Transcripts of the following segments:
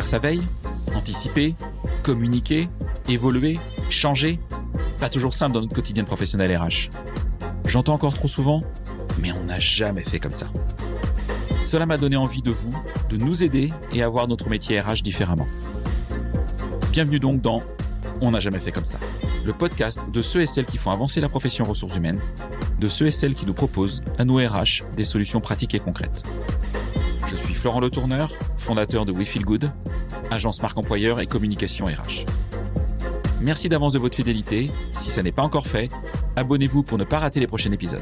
Faire sa veille, anticiper, communiquer, évoluer, changer. Pas toujours simple dans notre quotidien professionnel RH. J'entends encore trop souvent, mais on n'a jamais fait comme ça. Cela m'a donné envie de nous aider et à voir notre métier RH différemment. Bienvenue donc dans On n'a jamais fait comme ça, le podcast de ceux et celles qui font avancer la profession ressources humaines, de ceux et celles qui nous proposent, à nous RH, des solutions pratiques et concrètes. Je suis Florent Le Tourneur, fondateur de We Feel Good, agence marque employeur et communication RH. Merci d'avance de votre fidélité. Si ça n'est pas encore fait, abonnez-vous pour ne pas rater les prochains épisodes.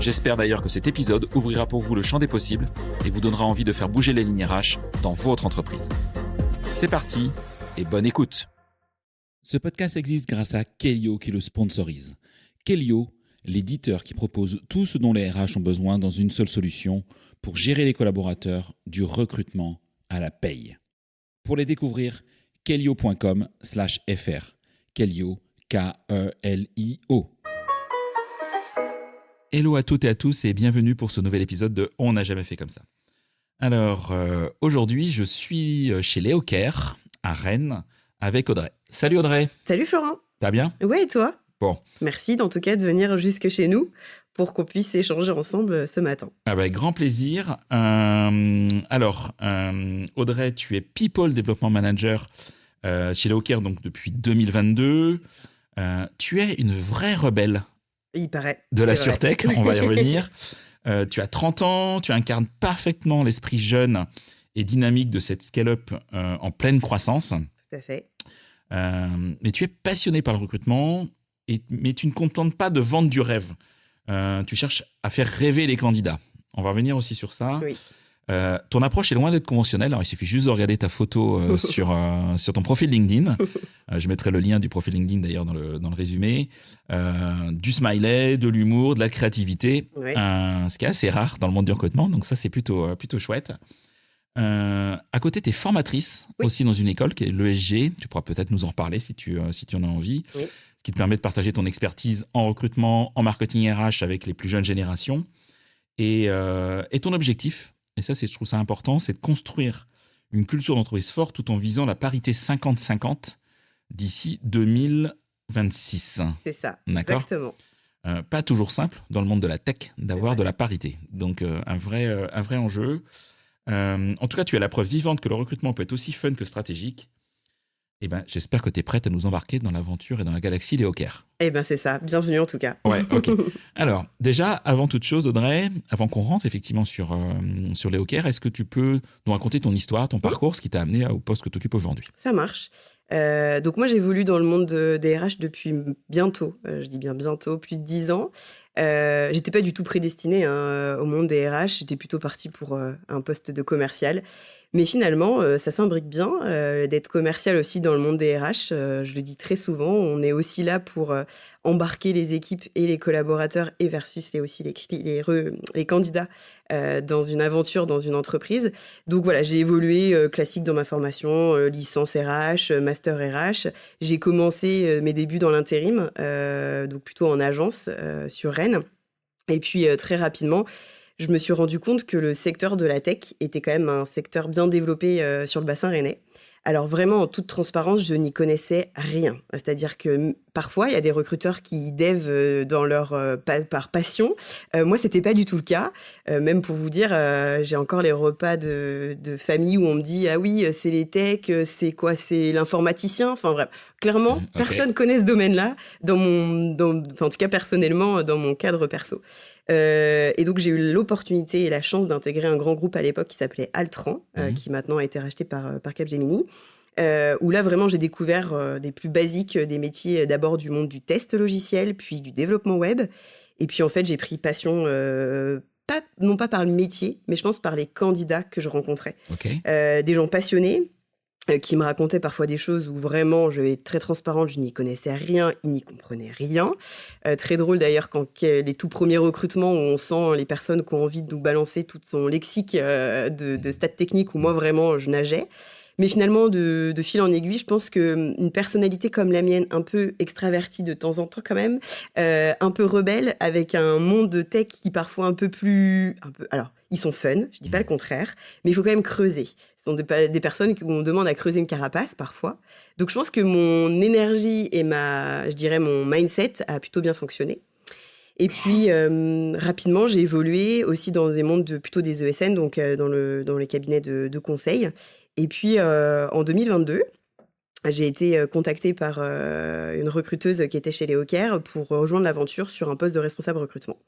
J'espère d'ailleurs que cet épisode ouvrira pour vous le champ des possibles et vous donnera envie de faire bouger les lignes RH dans votre entreprise. C'est parti et bonne écoute. Ce podcast existe grâce à Kellyo qui le sponsorise. Kellyo, l'éditeur qui propose tout ce dont les RH ont besoin dans une seule solution pour gérer les collaborateurs du recrutement à la paye. Pour les découvrir, kellyo.com/fr. Kellyo, K-E-L-I-O. Hello à toutes et à tous et bienvenue pour ce nouvel épisode de On n'a jamais fait comme ça. Alors, aujourd'hui, je suis chez Léo Care à Rennes avec Audrey. Salut Audrey. Salut Florent. T'as bien ? Ouais, et toi ? Bon. Merci en tout cas de venir jusque chez nous pour qu'on puisse échanger ensemble ce matin. Avec grand plaisir. Audrey, tu es People Development Manager chez Léo Care donc depuis 2022. Tu es une vraie rebelle. Il paraît. De la SurTech, on va y revenir. Tu as 30 ans, tu incarnes parfaitement l'esprit jeune et dynamique de cette scale-up en pleine croissance. Tout à fait. Mais tu es passionné par le recrutement, mais tu ne contentes pas de vendre du rêve. Tu cherches à faire rêver les candidats. On va revenir aussi sur ça. Oui. Ton approche est loin d'être conventionnelle. Alors, il suffit juste de regarder ta photo sur ton profil LinkedIn. Je mettrai le lien du profil LinkedIn d'ailleurs dans le résumé. Du smiley, de l'humour, de la créativité. Oui. Ce qui est assez rare dans le monde du recrutement. Donc ça, c'est plutôt chouette. À côté, tu es formatrice aussi dans une école qui est l'ESG. Tu pourras peut-être nous en reparler si tu en as envie. Oui. Ce qui te permet de partager ton expertise en recrutement, en marketing RH avec les plus jeunes générations. Et ton objectif, et ça, je trouve ça important, c'est de construire une culture d'entreprise forte tout en visant la parité 50-50 d'ici 2026. C'est ça, d'accord ? Exactement. Pas toujours simple dans le monde de la tech d'avoir de la parité. Donc, un vrai enjeu. En tout cas, tu es la preuve vivante que le recrutement peut être aussi fun que stratégique. Eh ben, j'espère que tu es prête à nous embarquer dans l'aventure et dans la galaxie Léo Care. Eh ben, c'est ça. Bienvenue en tout cas. Ouais, ok. Alors, déjà, avant toute chose, Audrey, avant qu'on rentre effectivement sur Léo Care, est-ce que tu peux nous raconter ton histoire, ton parcours, ce qui t'a amené au poste que tu occupes aujourd'hui ? Ça marche. Donc moi, j'évolue dans le monde des RH depuis bientôt, je dis bien bientôt, plus de 10 ans. J'étais pas du tout prédestinée au monde des RH, j'étais plutôt partie pour un poste de commercial. Mais finalement, ça s'imbrique bien d'être commercial aussi dans le monde des RH. Je le dis très souvent, on est aussi là pour embarquer les équipes et les collaborateurs et versus les candidats dans une aventure, dans une entreprise. Donc voilà, j'ai évolué classique dans ma formation, licence RH, master RH. J'ai commencé mes débuts dans l'intérim, donc plutôt en agence sur Rennes. Et puis très rapidement, je me suis rendu compte que le secteur de la tech était quand même un secteur bien développé sur le bassin rennais. Alors vraiment, en toute transparence, je n'y connaissais rien. C'est-à-dire que parfois, il y a des recruteurs qui devent par passion. Moi, c'était pas du tout le cas. Même pour vous dire, j'ai encore les repas de famille où on me dit « Ah oui, c'est les techs, c'est quoi ? C'est l'informaticien ?» Enfin bref, clairement, personne connaît ce domaine-là, en tout cas personnellement, dans mon cadre perso. Et donc, j'ai eu l'opportunité et la chance d'intégrer un grand groupe à l'époque qui s'appelait Altran, qui maintenant a été racheté par Capgemini, où là, vraiment, j'ai découvert des plus basiques des métiers, d'abord du monde du test logiciel, puis du développement web. Et puis, en fait, j'ai pris passion, non pas par le métier, mais je pense par les candidats que je rencontrais. Okay. Des gens passionnés, qui me racontait parfois des choses où vraiment, je vais être très transparente, je n'y connaissais rien, ils n'y comprenaient rien. Très drôle d'ailleurs quand les tout premiers recrutements où on sent les personnes qui ont envie de nous balancer tout son lexique de stats techniques où moi vraiment je nageais. Mais finalement, de fil en aiguille, je pense qu'une personnalité comme la mienne, un peu extravertie de temps en temps quand même, un peu rebelle, avec un monde de tech qui parfois alors, ils sont fun, je dis pas le contraire, mais il faut quand même creuser. Ce sont des personnes où on demande à creuser une carapace parfois. Donc je pense que mon énergie et je dirais mon mindset a plutôt bien fonctionné. Et puis rapidement, j'ai évolué aussi dans des mondes plutôt des ESN, donc dans les cabinets de conseil. Et puis en 2022, j'ai été contactée par une recruteuse qui était chez Les Hawkers pour rejoindre l'aventure sur un poste de responsable recrutement.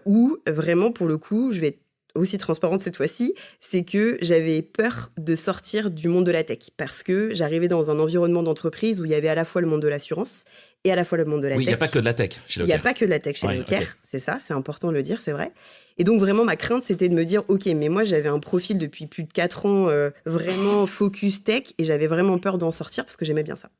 Où vraiment, pour le coup, je vais être aussi transparente cette fois-ci, c'est que j'avais peur de sortir du monde de la tech parce que j'arrivais dans un environnement d'entreprise où il y avait à la fois le monde de l'assurance et à la fois le monde de la tech. Oui, il n'y a pas que de la tech chez Les Il n'y a Hawkers. pas que de la tech chez Les Hawkers, ok. c'est ça, c'est important de le dire, c'est vrai. Et donc vraiment, ma crainte, c'était de me dire, ok, mais moi, j'avais un profil depuis plus de 4 ans vraiment focus tech et j'avais vraiment peur d'en sortir parce que j'aimais bien ça.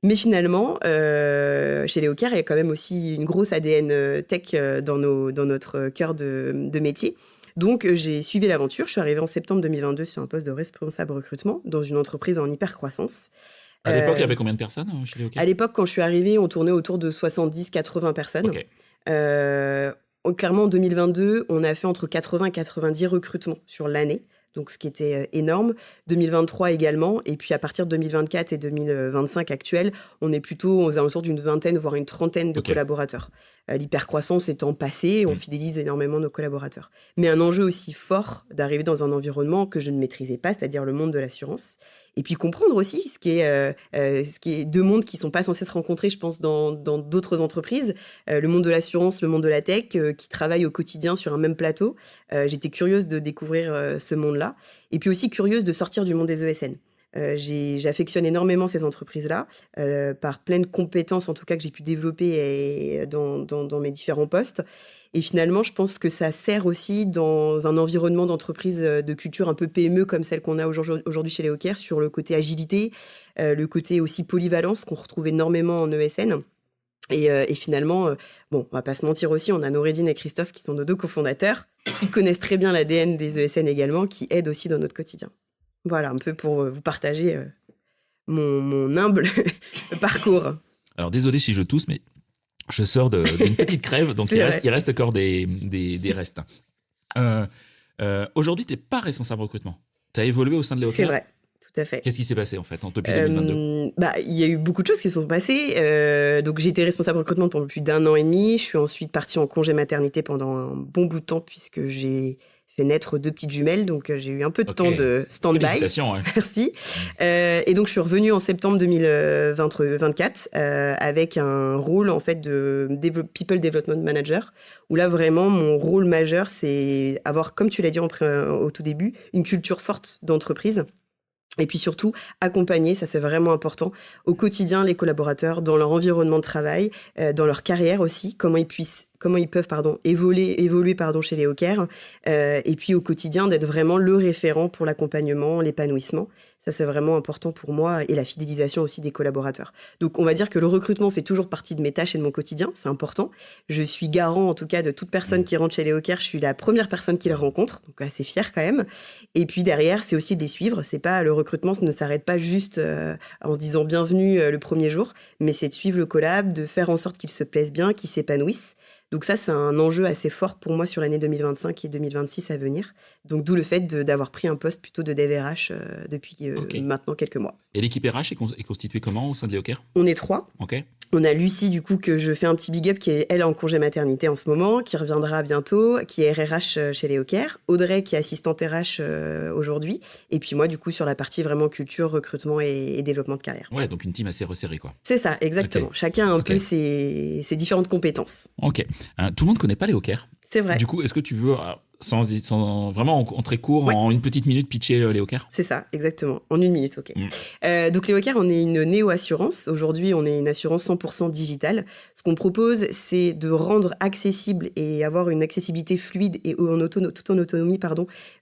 Mais finalement, chez Les Hawkers, il y a quand même aussi une grosse ADN tech dans notre cœur de métier. Donc, j'ai suivi l'aventure. Je suis arrivée en septembre 2022 sur un poste de responsable recrutement dans une entreprise en hyper-croissance. À l'époque, il y avait combien de personnes chez Les Hawkers ? À l'époque, quand je suis arrivée, on tournait autour de 70-80 personnes. Ok. Clairement, en 2022, on a fait entre 80 et 90 recrutements sur l'année. Donc, ce qui était énorme. 2023 également. Et puis, à partir de 2024 et 2025 actuels, on est plutôt aux alentours d'une vingtaine, voire une trentaine de collaborateurs. L'hypercroissance étant passée, on fidélise énormément nos collaborateurs. Mais un enjeu aussi fort d'arriver dans un environnement que je ne maîtrisais pas, c'est-à-dire le monde de l'assurance. Et puis, comprendre aussi ce qui est deux mondes qui ne sont pas censés se rencontrer, je pense, dans d'autres entreprises. Le monde de l'assurance, le monde de la tech, qui travaillent au quotidien sur un même plateau. J'étais curieuse de découvrir ce monde-là. Et puis aussi curieuse de sortir du monde des ESN. J'affectionne énormément ces entreprises-là, par plein de compétences en tout cas que j'ai pu développer dans mes différents postes. Et finalement, je pense que ça sert aussi dans un environnement d'entreprise de culture un peu PME comme celle qu'on a aujourd'hui chez Les Hawkers, sur le côté agilité, le côté aussi polyvalence qu'on retrouve énormément en ESN. Et finalement, bon, on va pas se mentir aussi, on a Noureddine et Christophe qui sont nos deux cofondateurs, qui connaissent très bien l'ADN des ESN également, qui aident aussi dans notre quotidien. Voilà, un peu pour vous partager mon humble parcours. Alors désolé si je tousse, mais je sors d'une petite crève, donc il reste encore des restes. Aujourd'hui, tu n'es pas responsable recrutement. Tu as évolué au sein de Les Hawkers. C'est vrai. Tout à fait. Qu'est-ce qui s'est passé en fait depuis 2022 ? Il y a eu beaucoup de choses qui se sont passées. Donc j'ai été responsable recrutement pendant plus d'1 an et demi. Je suis ensuite partie en congé maternité pendant un bon bout de temps puisque j'ai fait naître 2 petites jumelles. Donc j'ai eu un peu de temps de stand-by. Félicitations. Ouais. Merci. Et donc je suis revenue en septembre 2024 avec un rôle en fait de People Development Manager où là vraiment mon rôle majeur c'est avoir, comme tu l'as dit au tout début, une culture forte d'entreprise. Et puis surtout, accompagner, ça c'est vraiment important, au quotidien les collaborateurs dans leur environnement de travail, dans leur carrière aussi, comment ils peuvent évoluer chez Les Hawkers, et puis au quotidien d'être vraiment le référent pour l'accompagnement, l'épanouissement. Ça, c'est vraiment important pour moi et la fidélisation aussi des collaborateurs. Donc, on va dire que le recrutement fait toujours partie de mes tâches et de mon quotidien. C'est important. Je suis garant, en tout cas, de toute personne qui rentre chez Les Hawkers. Je suis la première personne qui les rencontre. Donc, assez fière quand même. Et puis, derrière, c'est aussi de les suivre. C'est pas, le recrutement ne s'arrête pas juste en se disant bienvenue le premier jour, mais c'est de suivre le collab, de faire en sorte qu'ils se plaisent bien, qu'ils s'épanouissent. Donc ça, c'est un enjeu assez fort pour moi sur l'année 2025 et 2026 à venir. Donc d'où le fait d'avoir pris un poste plutôt de dev RH depuis maintenant quelques mois. Et l'équipe RH est constituée comment au sein de Les Hawkers ? On est 3. Ok. On a Lucie, du coup, que je fais un petit big up, qui est, elle, en congé maternité en ce moment, qui reviendra bientôt, qui est RRH chez Les Hawkers. Audrey, qui est assistante RH aujourd'hui. Et puis moi, du coup, sur la partie vraiment culture, recrutement et développement de carrière. Ouais, donc une team assez resserrée, quoi. C'est ça, exactement. Okay. Chacun a un peu ses différentes compétences. Ok. Tout le monde ne connaît pas Les Hawkers. C'est vrai. Du coup, est-ce que tu veux, sans vraiment en très court, en une petite minute, pitcher Les Hawkers ? C'est ça, exactement. En 1 minute, ok. Donc Les Hawkers, on est une néo-assurance. Aujourd'hui, on est une assurance 100% digitale. Ce qu'on propose, c'est de rendre accessible et avoir une accessibilité fluide et tout en autonomie,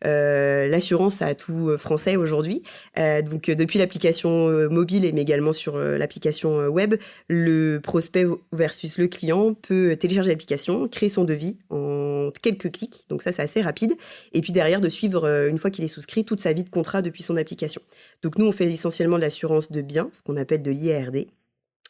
l'assurance à tout Français aujourd'hui. Donc depuis l'application mobile, mais également sur l'application web, le prospect versus le client peut télécharger l'application, créer son devis en quelques clics. Donc ça, c'est assez rapide. Et puis derrière, de suivre, une fois qu'il est souscrit, toute sa vie de contrat depuis son application. Donc nous, on fait essentiellement de l'assurance de biens, ce qu'on appelle de l'IARD.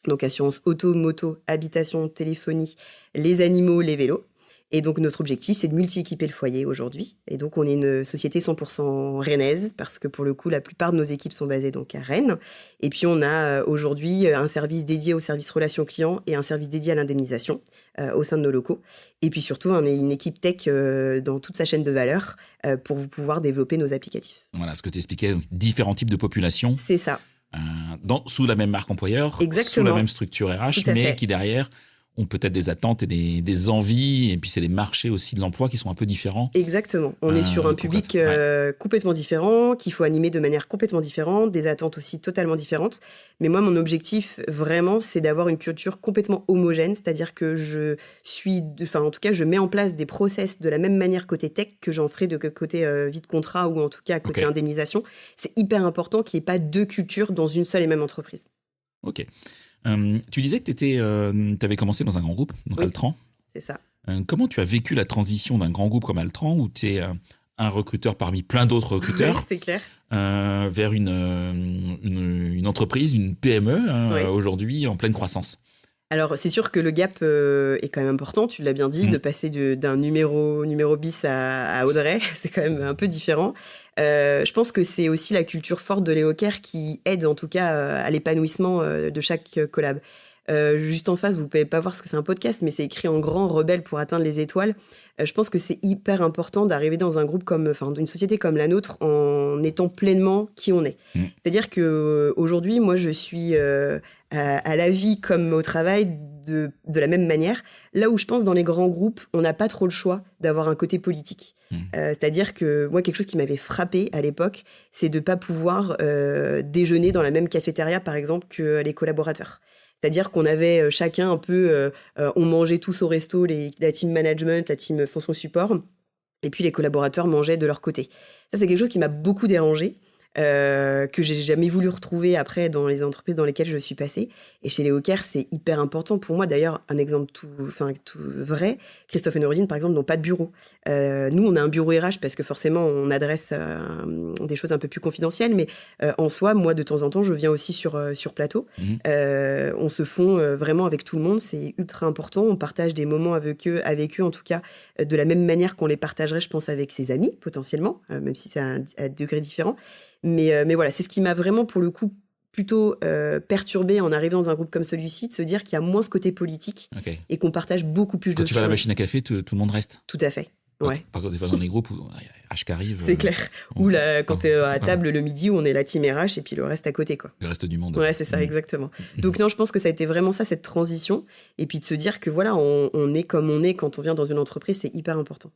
Donc assurance auto, moto, habitation, téléphonie, les animaux, les vélos. Et donc, notre objectif, c'est de multi-équiper le foyer aujourd'hui. Et donc, on est une société 100% rennaise parce que pour le coup, la plupart de nos équipes sont basées donc à Rennes. Et puis, on a aujourd'hui un service dédié au service relations clients et un service dédié à l'indemnisation au sein de nos locaux. Et puis surtout, on est une équipe tech dans toute sa chaîne de valeur pour pouvoir développer nos applicatifs. Voilà, ce que tu expliquais, donc, différents types de populations. C'est ça. Sous la même marque employeur, Exactement. sous la même structure RH, mais qui derrière ont peut-être des attentes et des envies, et puis c'est des marchés aussi de l'emploi qui sont un peu différents. Exactement. On est sur un public complètement différent, qu'il faut animer de manière complètement différente, des attentes aussi totalement différentes. Mais moi, mon objectif, vraiment, c'est d'avoir une culture complètement homogène, c'est-à-dire que je mets en place des process de la même manière côté tech que j'en ferai de côté vie de contrat ou en tout cas côté indemnisation. C'est hyper important qu'il n'y ait pas deux cultures dans une seule et même entreprise. Ok. Tu disais que tu avais commencé dans un grand groupe, donc Altran. C'est ça. Comment tu as vécu la transition d'un grand groupe comme Altran, où tu es un recruteur parmi plein d'autres recruteurs, c'est clair. Vers une entreprise, une PME, aujourd'hui en pleine croissance? Alors, c'est sûr que le gap est quand même important, tu l'as bien dit, de passer d'un numéro bis à Audrey, c'est quand même un peu différent. Je pense que c'est aussi la culture forte de Léocare qui aide en tout cas à l'épanouissement de chaque collab. Juste en face, vous ne pouvez pas voir ce que c'est un podcast, mais c'est écrit en grand « Rebelle pour atteindre les étoiles ». Je pense que c'est hyper important d'arriver dans un groupe d'une société comme la nôtre en étant pleinement qui on est. C'est-à-dire qu'aujourd'hui, moi, je suis à la vie comme au travail de la même manière. Là où je pense dans les grands groupes, on n'a pas trop le choix d'avoir un côté politique. C'est-à-dire que moi, quelque chose qui m'avait frappé à l'époque, c'est de ne pas pouvoir déjeuner dans la même cafétéria, par exemple, que les collaborateurs. C'est-à-dire qu'on avait chacun un peu, on mangeait tous au resto, la team management, la team fonction support, et puis les collaborateurs mangeaient de leur côté. Ça, c'est quelque chose qui m'a beaucoup dérangée, que j'ai jamais voulu retrouver après dans les entreprises dans lesquelles je suis passée. Et chez Léocare, c'est hyper important pour moi. D'ailleurs, un exemple tout vrai, Christophe et Nourdine, par exemple, n'ont pas de bureau. Nous, on a un bureau RH parce que forcément, on adresse des choses un peu plus confidentielles. Mais en soi, moi, de temps en temps, je viens aussi sur plateau. On se fond vraiment avec tout le monde. C'est ultra important. On partage des moments avec eux en tout cas, de la même manière qu'on les partagerait, je pense, avec ses amis, potentiellement, même si c'est à degrés différents. Mais voilà, c'est ce qui m'a vraiment, pour le coup, plutôt perturbée en arrivant dans un groupe comme celui-ci, de se dire qu'il y a moins ce côté politique et qu'on partage beaucoup plus de choses. Quand tu vas à la machine à café, tout le monde reste. Tout à fait. Ouais. Par contre, des fois dans les groupes où H qui arrive. C'est clair. Ou quand tu es à table le midi, où on est la team RH et puis le reste à côté, quoi. Le reste du monde. Ouais, c'est ça, exactement. Donc non, je pense que ça a été vraiment ça, cette transition. Et puis de se dire que voilà, on est comme on est quand on vient dans une entreprise, c'est hyper important.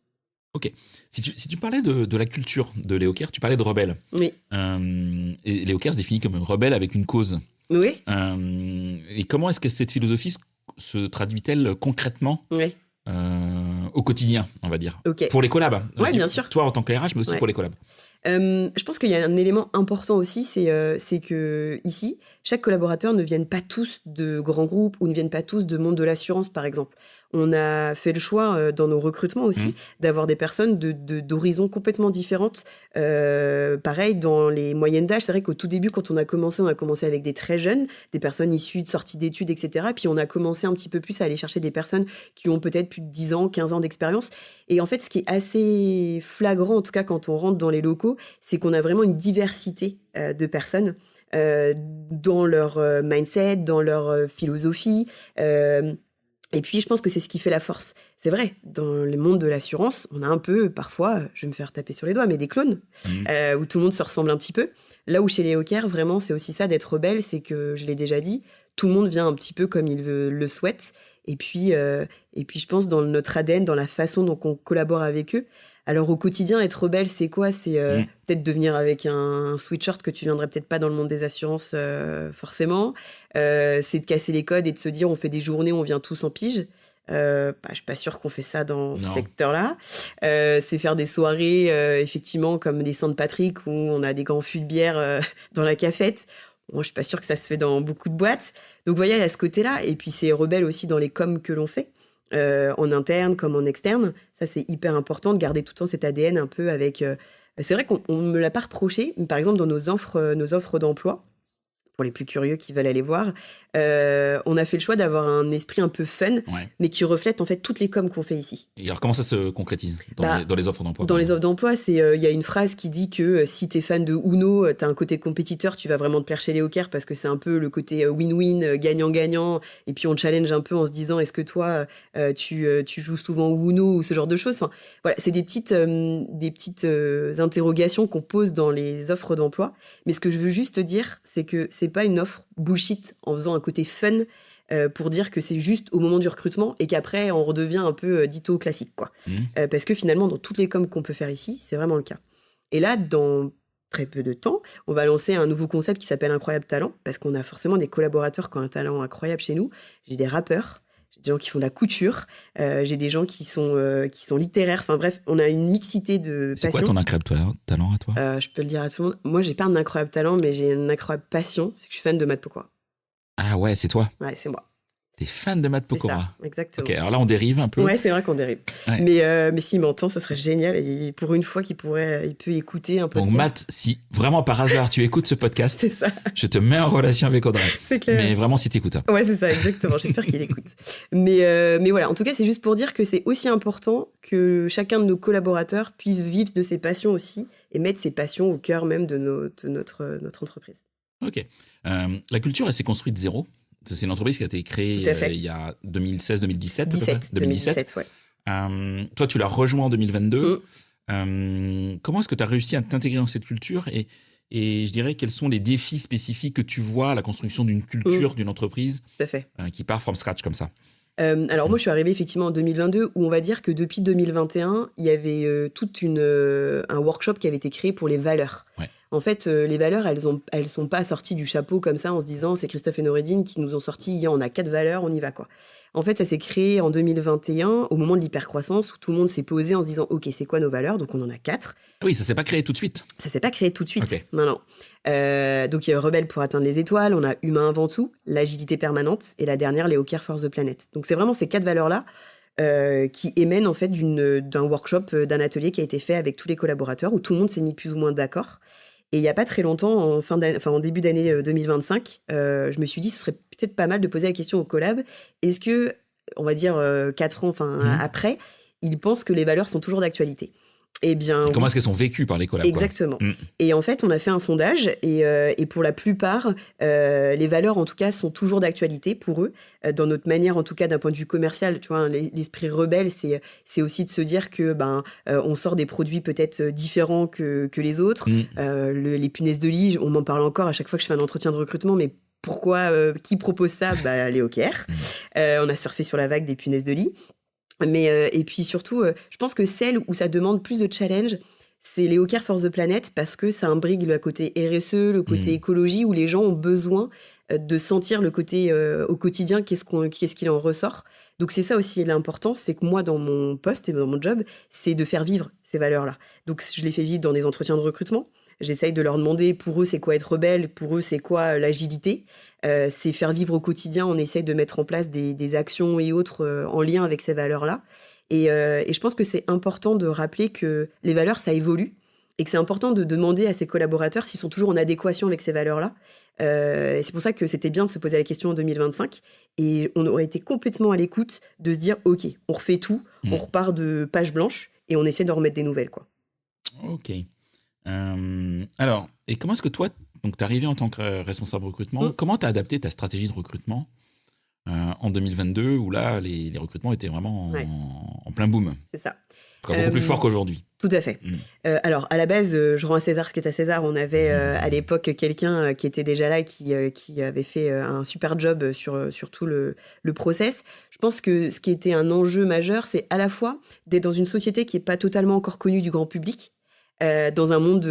Ok. Si tu parlais de la culture de Léocare, tu parlais de rebelle. Oui. Et Léocare se définit comme un rebelle avec une cause. Oui. Et comment est-ce que cette philosophie se traduit-elle concrètement au quotidien, on va dire, pour les collabs? Oui, bien sûr. Toi en tant que RH, mais aussi pour les collabs. Je pense qu'il y a un élément important aussi, c'est que ici, chaque collaborateur ne vienne pas tous de grands groupes ou ne viennent pas tous de monde de l'assurance, par exemple. On a fait le choix dans nos recrutements aussi d'avoir des personnes d'horizons complètement différentes. Pareil, dans les moyennes d'âge, c'est vrai qu'au tout début, quand on a commencé avec des très jeunes, des personnes issues de sorties d'études, etc. Puis on a commencé un petit peu plus à aller chercher des personnes qui ont peut-être plus de 10 ans, 15 ans d'expérience. Et en fait, ce qui est assez flagrant, en tout cas quand on rentre dans les locaux, c'est qu'on a vraiment une diversité de personnes dans leur mindset, dans leur philosophie. Et puis, je pense que c'est ce qui fait la force. C'est vrai, dans le monde de l'assurance, on a un peu, parfois, je vais me faire taper sur les doigts, mais des clones, où tout le monde se ressemble un petit peu. Là où chez Léocare, vraiment, c'est aussi ça d'être rebelle, c'est que, je l'ai déjà dit, tout le monde vient un petit peu comme il le souhaite. Et puis, je pense, dans notre ADN, dans la façon dont on collabore avec eux. Alors, au quotidien, être rebelle, c'est quoi ? C'est peut-être de venir avec un sweatshirt que tu viendrais peut-être pas dans le monde des assurances, forcément. C'est de casser les codes et de se dire, on fait des journées où on vient tous en pige. Je suis pas sûre qu'on fait ça dans ce secteur-là. C'est faire des soirées, effectivement, comme des Sainte-Patrick, où on a des grands fûts de bière dans la cafette. Bon, je suis pas sûre que ça se fait dans beaucoup de boîtes. Donc, vous voyez, il y a ce côté-là. Et puis, c'est rebelle aussi dans les coms que l'on fait. En interne comme en externe, ça c'est hyper important de garder tout le temps cet ADN un peu avec... C'est vrai qu'on ne me l'a pas reproché, mais par exemple dans nos offres d'emploi, pour les plus curieux qui veulent aller voir. On a fait le choix d'avoir un esprit un peu fun, mais qui reflète en fait toutes les coms qu'on fait ici. Et alors comment ça se concrétise dans les offres d'emploi? Dans les offres d'emploi, il y a une phrase qui dit que si t'es fan de Uno, t'as un côté compétiteur, tu vas vraiment te plaire chez les hawkers parce que c'est un peu le côté win-win, gagnant-gagnant. Et puis on challenge un peu en se disant, est-ce que toi, tu joues souvent au Uno ou ce genre de choses. Enfin, voilà, c'est des petites interrogations qu'on pose dans les offres d'emploi. Mais ce que je veux juste dire, c'est que c'est pas une offre bullshit en faisant un côté fun pour dire que c'est juste au moment du recrutement et qu'après on redevient un peu ditto classique, quoi. Parce que finalement, dans toutes les coms qu'on peut faire ici, c'est vraiment le cas. Et là, dans très peu de temps, on va lancer un nouveau concept qui s'appelle Incroyable Talent, parce qu'on a forcément des collaborateurs qui ont un talent incroyable chez nous. J'ai des rappeurs, j'ai des gens qui font de la couture, j'ai des gens qui sont littéraires. Enfin bref, on a une mixité de passions. C'est quoi ton incroyable talent à toi? Je peux le dire à tout le monde. Moi, j'ai pas un incroyable talent, mais j'ai une incroyable passion. C'est que je suis fan de Matt Pokora. Ah ouais, c'est toi? Ouais, c'est moi. T'es fan de Matt Pokora? C'est ça, exactement. Ok, alors là, on dérive un peu. Ouais, c'est vrai qu'on dérive. Ouais. Mais s'il m'entend, ce serait génial. Et pour une fois, il peut écouter un podcast. Donc Matt, si vraiment par hasard tu écoutes ce podcast, c'est ça. Je te mets en relation avec Audrey. C'est clair. Mais vraiment si t'écoutes. Ouais, c'est ça, exactement. J'espère qu'il écoute. Mais voilà, en tout cas, c'est juste pour dire que c'est aussi important que chacun de nos collaborateurs puisse vivre de ses passions aussi et mettre ses passions au cœur même de notre entreprise. Ok. La culture, elle s'est construite de zéro. C'est une entreprise qui a été créée il y a 2016-2017. 2017, ouais. Toi, tu l'as rejoint en 2022. Comment est-ce que tu as réussi à t'intégrer dans cette culture et je dirais, quels sont les défis spécifiques que tu vois à la construction d'une culture, d'une entreprise qui part from scratch comme ça? Alors moi, je suis arrivée effectivement en 2022 où on va dire que depuis 2021, il y avait un workshop qui avait été créé pour les valeurs. Ouais. En fait, les valeurs, elles sont pas sorties du chapeau comme ça en se disant c'est Christophe et Noureddine qui nous ont sorti, on a 4 valeurs, on y va quoi. En fait, ça s'est créé en 2021 au moment de l'hypercroissance où tout le monde s'est posé en se disant ok, c'est quoi nos valeurs? Donc on en a 4. Oui, ça s'est pas créé tout de suite. Ça s'est pas créé tout de suite. Okay. Non. Donc il y a Rebelle pour atteindre les étoiles, on a Humain avant tout, l'agilité permanente et la dernière, les hawkers force the planet. Donc c'est vraiment ces 4 valeurs-là qui émènent en fait d'un workshop, d'un atelier qui a été fait avec tous les collaborateurs où tout le monde s'est mis plus ou moins d'accord. Et il n'y a pas très longtemps, en début d'année 2025, je me suis dit ce serait peut-être pas mal de poser la question aux collabs. Est-ce que, on va dire 4 ans après, ils pensent que les valeurs sont toujours d'actualité? Eh bien, comment est-ce qu'elles sont vécues par les collabs? Exactement. Et en fait, on a fait un sondage et pour la plupart, les valeurs, en tout cas, sont toujours d'actualité pour eux. Dans notre manière, en tout cas, d'un point de vue commercial, tu vois, l'esprit rebelle, c'est aussi de se dire que on sort des produits peut-être différents que les autres. Les punaises de lit, on m'en parle encore à chaque fois que je fais un entretien de recrutement, mais pourquoi, qui propose ça? Les hawkers. On a surfé sur la vague des punaises de lit. Mais et puis surtout, je pense que celle où ça demande plus de challenge, c'est les hawkers force the planet parce que ça imbrigue le côté RSE, le côté écologie, où les gens ont besoin de sentir le côté au quotidien, qu'est-ce qu'il en ressort. Donc c'est ça aussi l'importance, c'est que moi dans mon poste et dans mon job, c'est de faire vivre ces valeurs-là. Donc je les fais vivre dans des entretiens de recrutement. J'essaye de leur demander, pour eux, c'est quoi être rebelle, pour eux, c'est quoi l'agilité. C'est faire vivre au quotidien, on essaye de mettre en place des actions et autres en lien avec ces valeurs-là. Et je pense que c'est important de rappeler que les valeurs, ça évolue et que c'est important de demander à ses collaborateurs s'ils sont toujours en adéquation avec ces valeurs-là. Et c'est pour ça que c'était bien de se poser la question en 2025. Et on aurait été complètement à l'écoute de se dire, OK, on refait tout, on repart de page blanche et on essaie de remettre des nouvelles, quoi. OK. Alors, et comment est-ce que toi, donc tu es arrivé en tant que responsable recrutement, comment tu as adapté ta stratégie de recrutement en 2022 où là, les recrutements étaient vraiment en plein boom? C'est ça. Beaucoup plus fort qu'aujourd'hui. Tout à fait. Alors, à la base, je rends à César ce qui est à César. On avait à l'époque quelqu'un qui était déjà là, qui avait fait un super job sur tout le process. Je pense que ce qui était un enjeu majeur, c'est à la fois d'être dans une société qui n'est pas totalement encore connue du grand public, dans un monde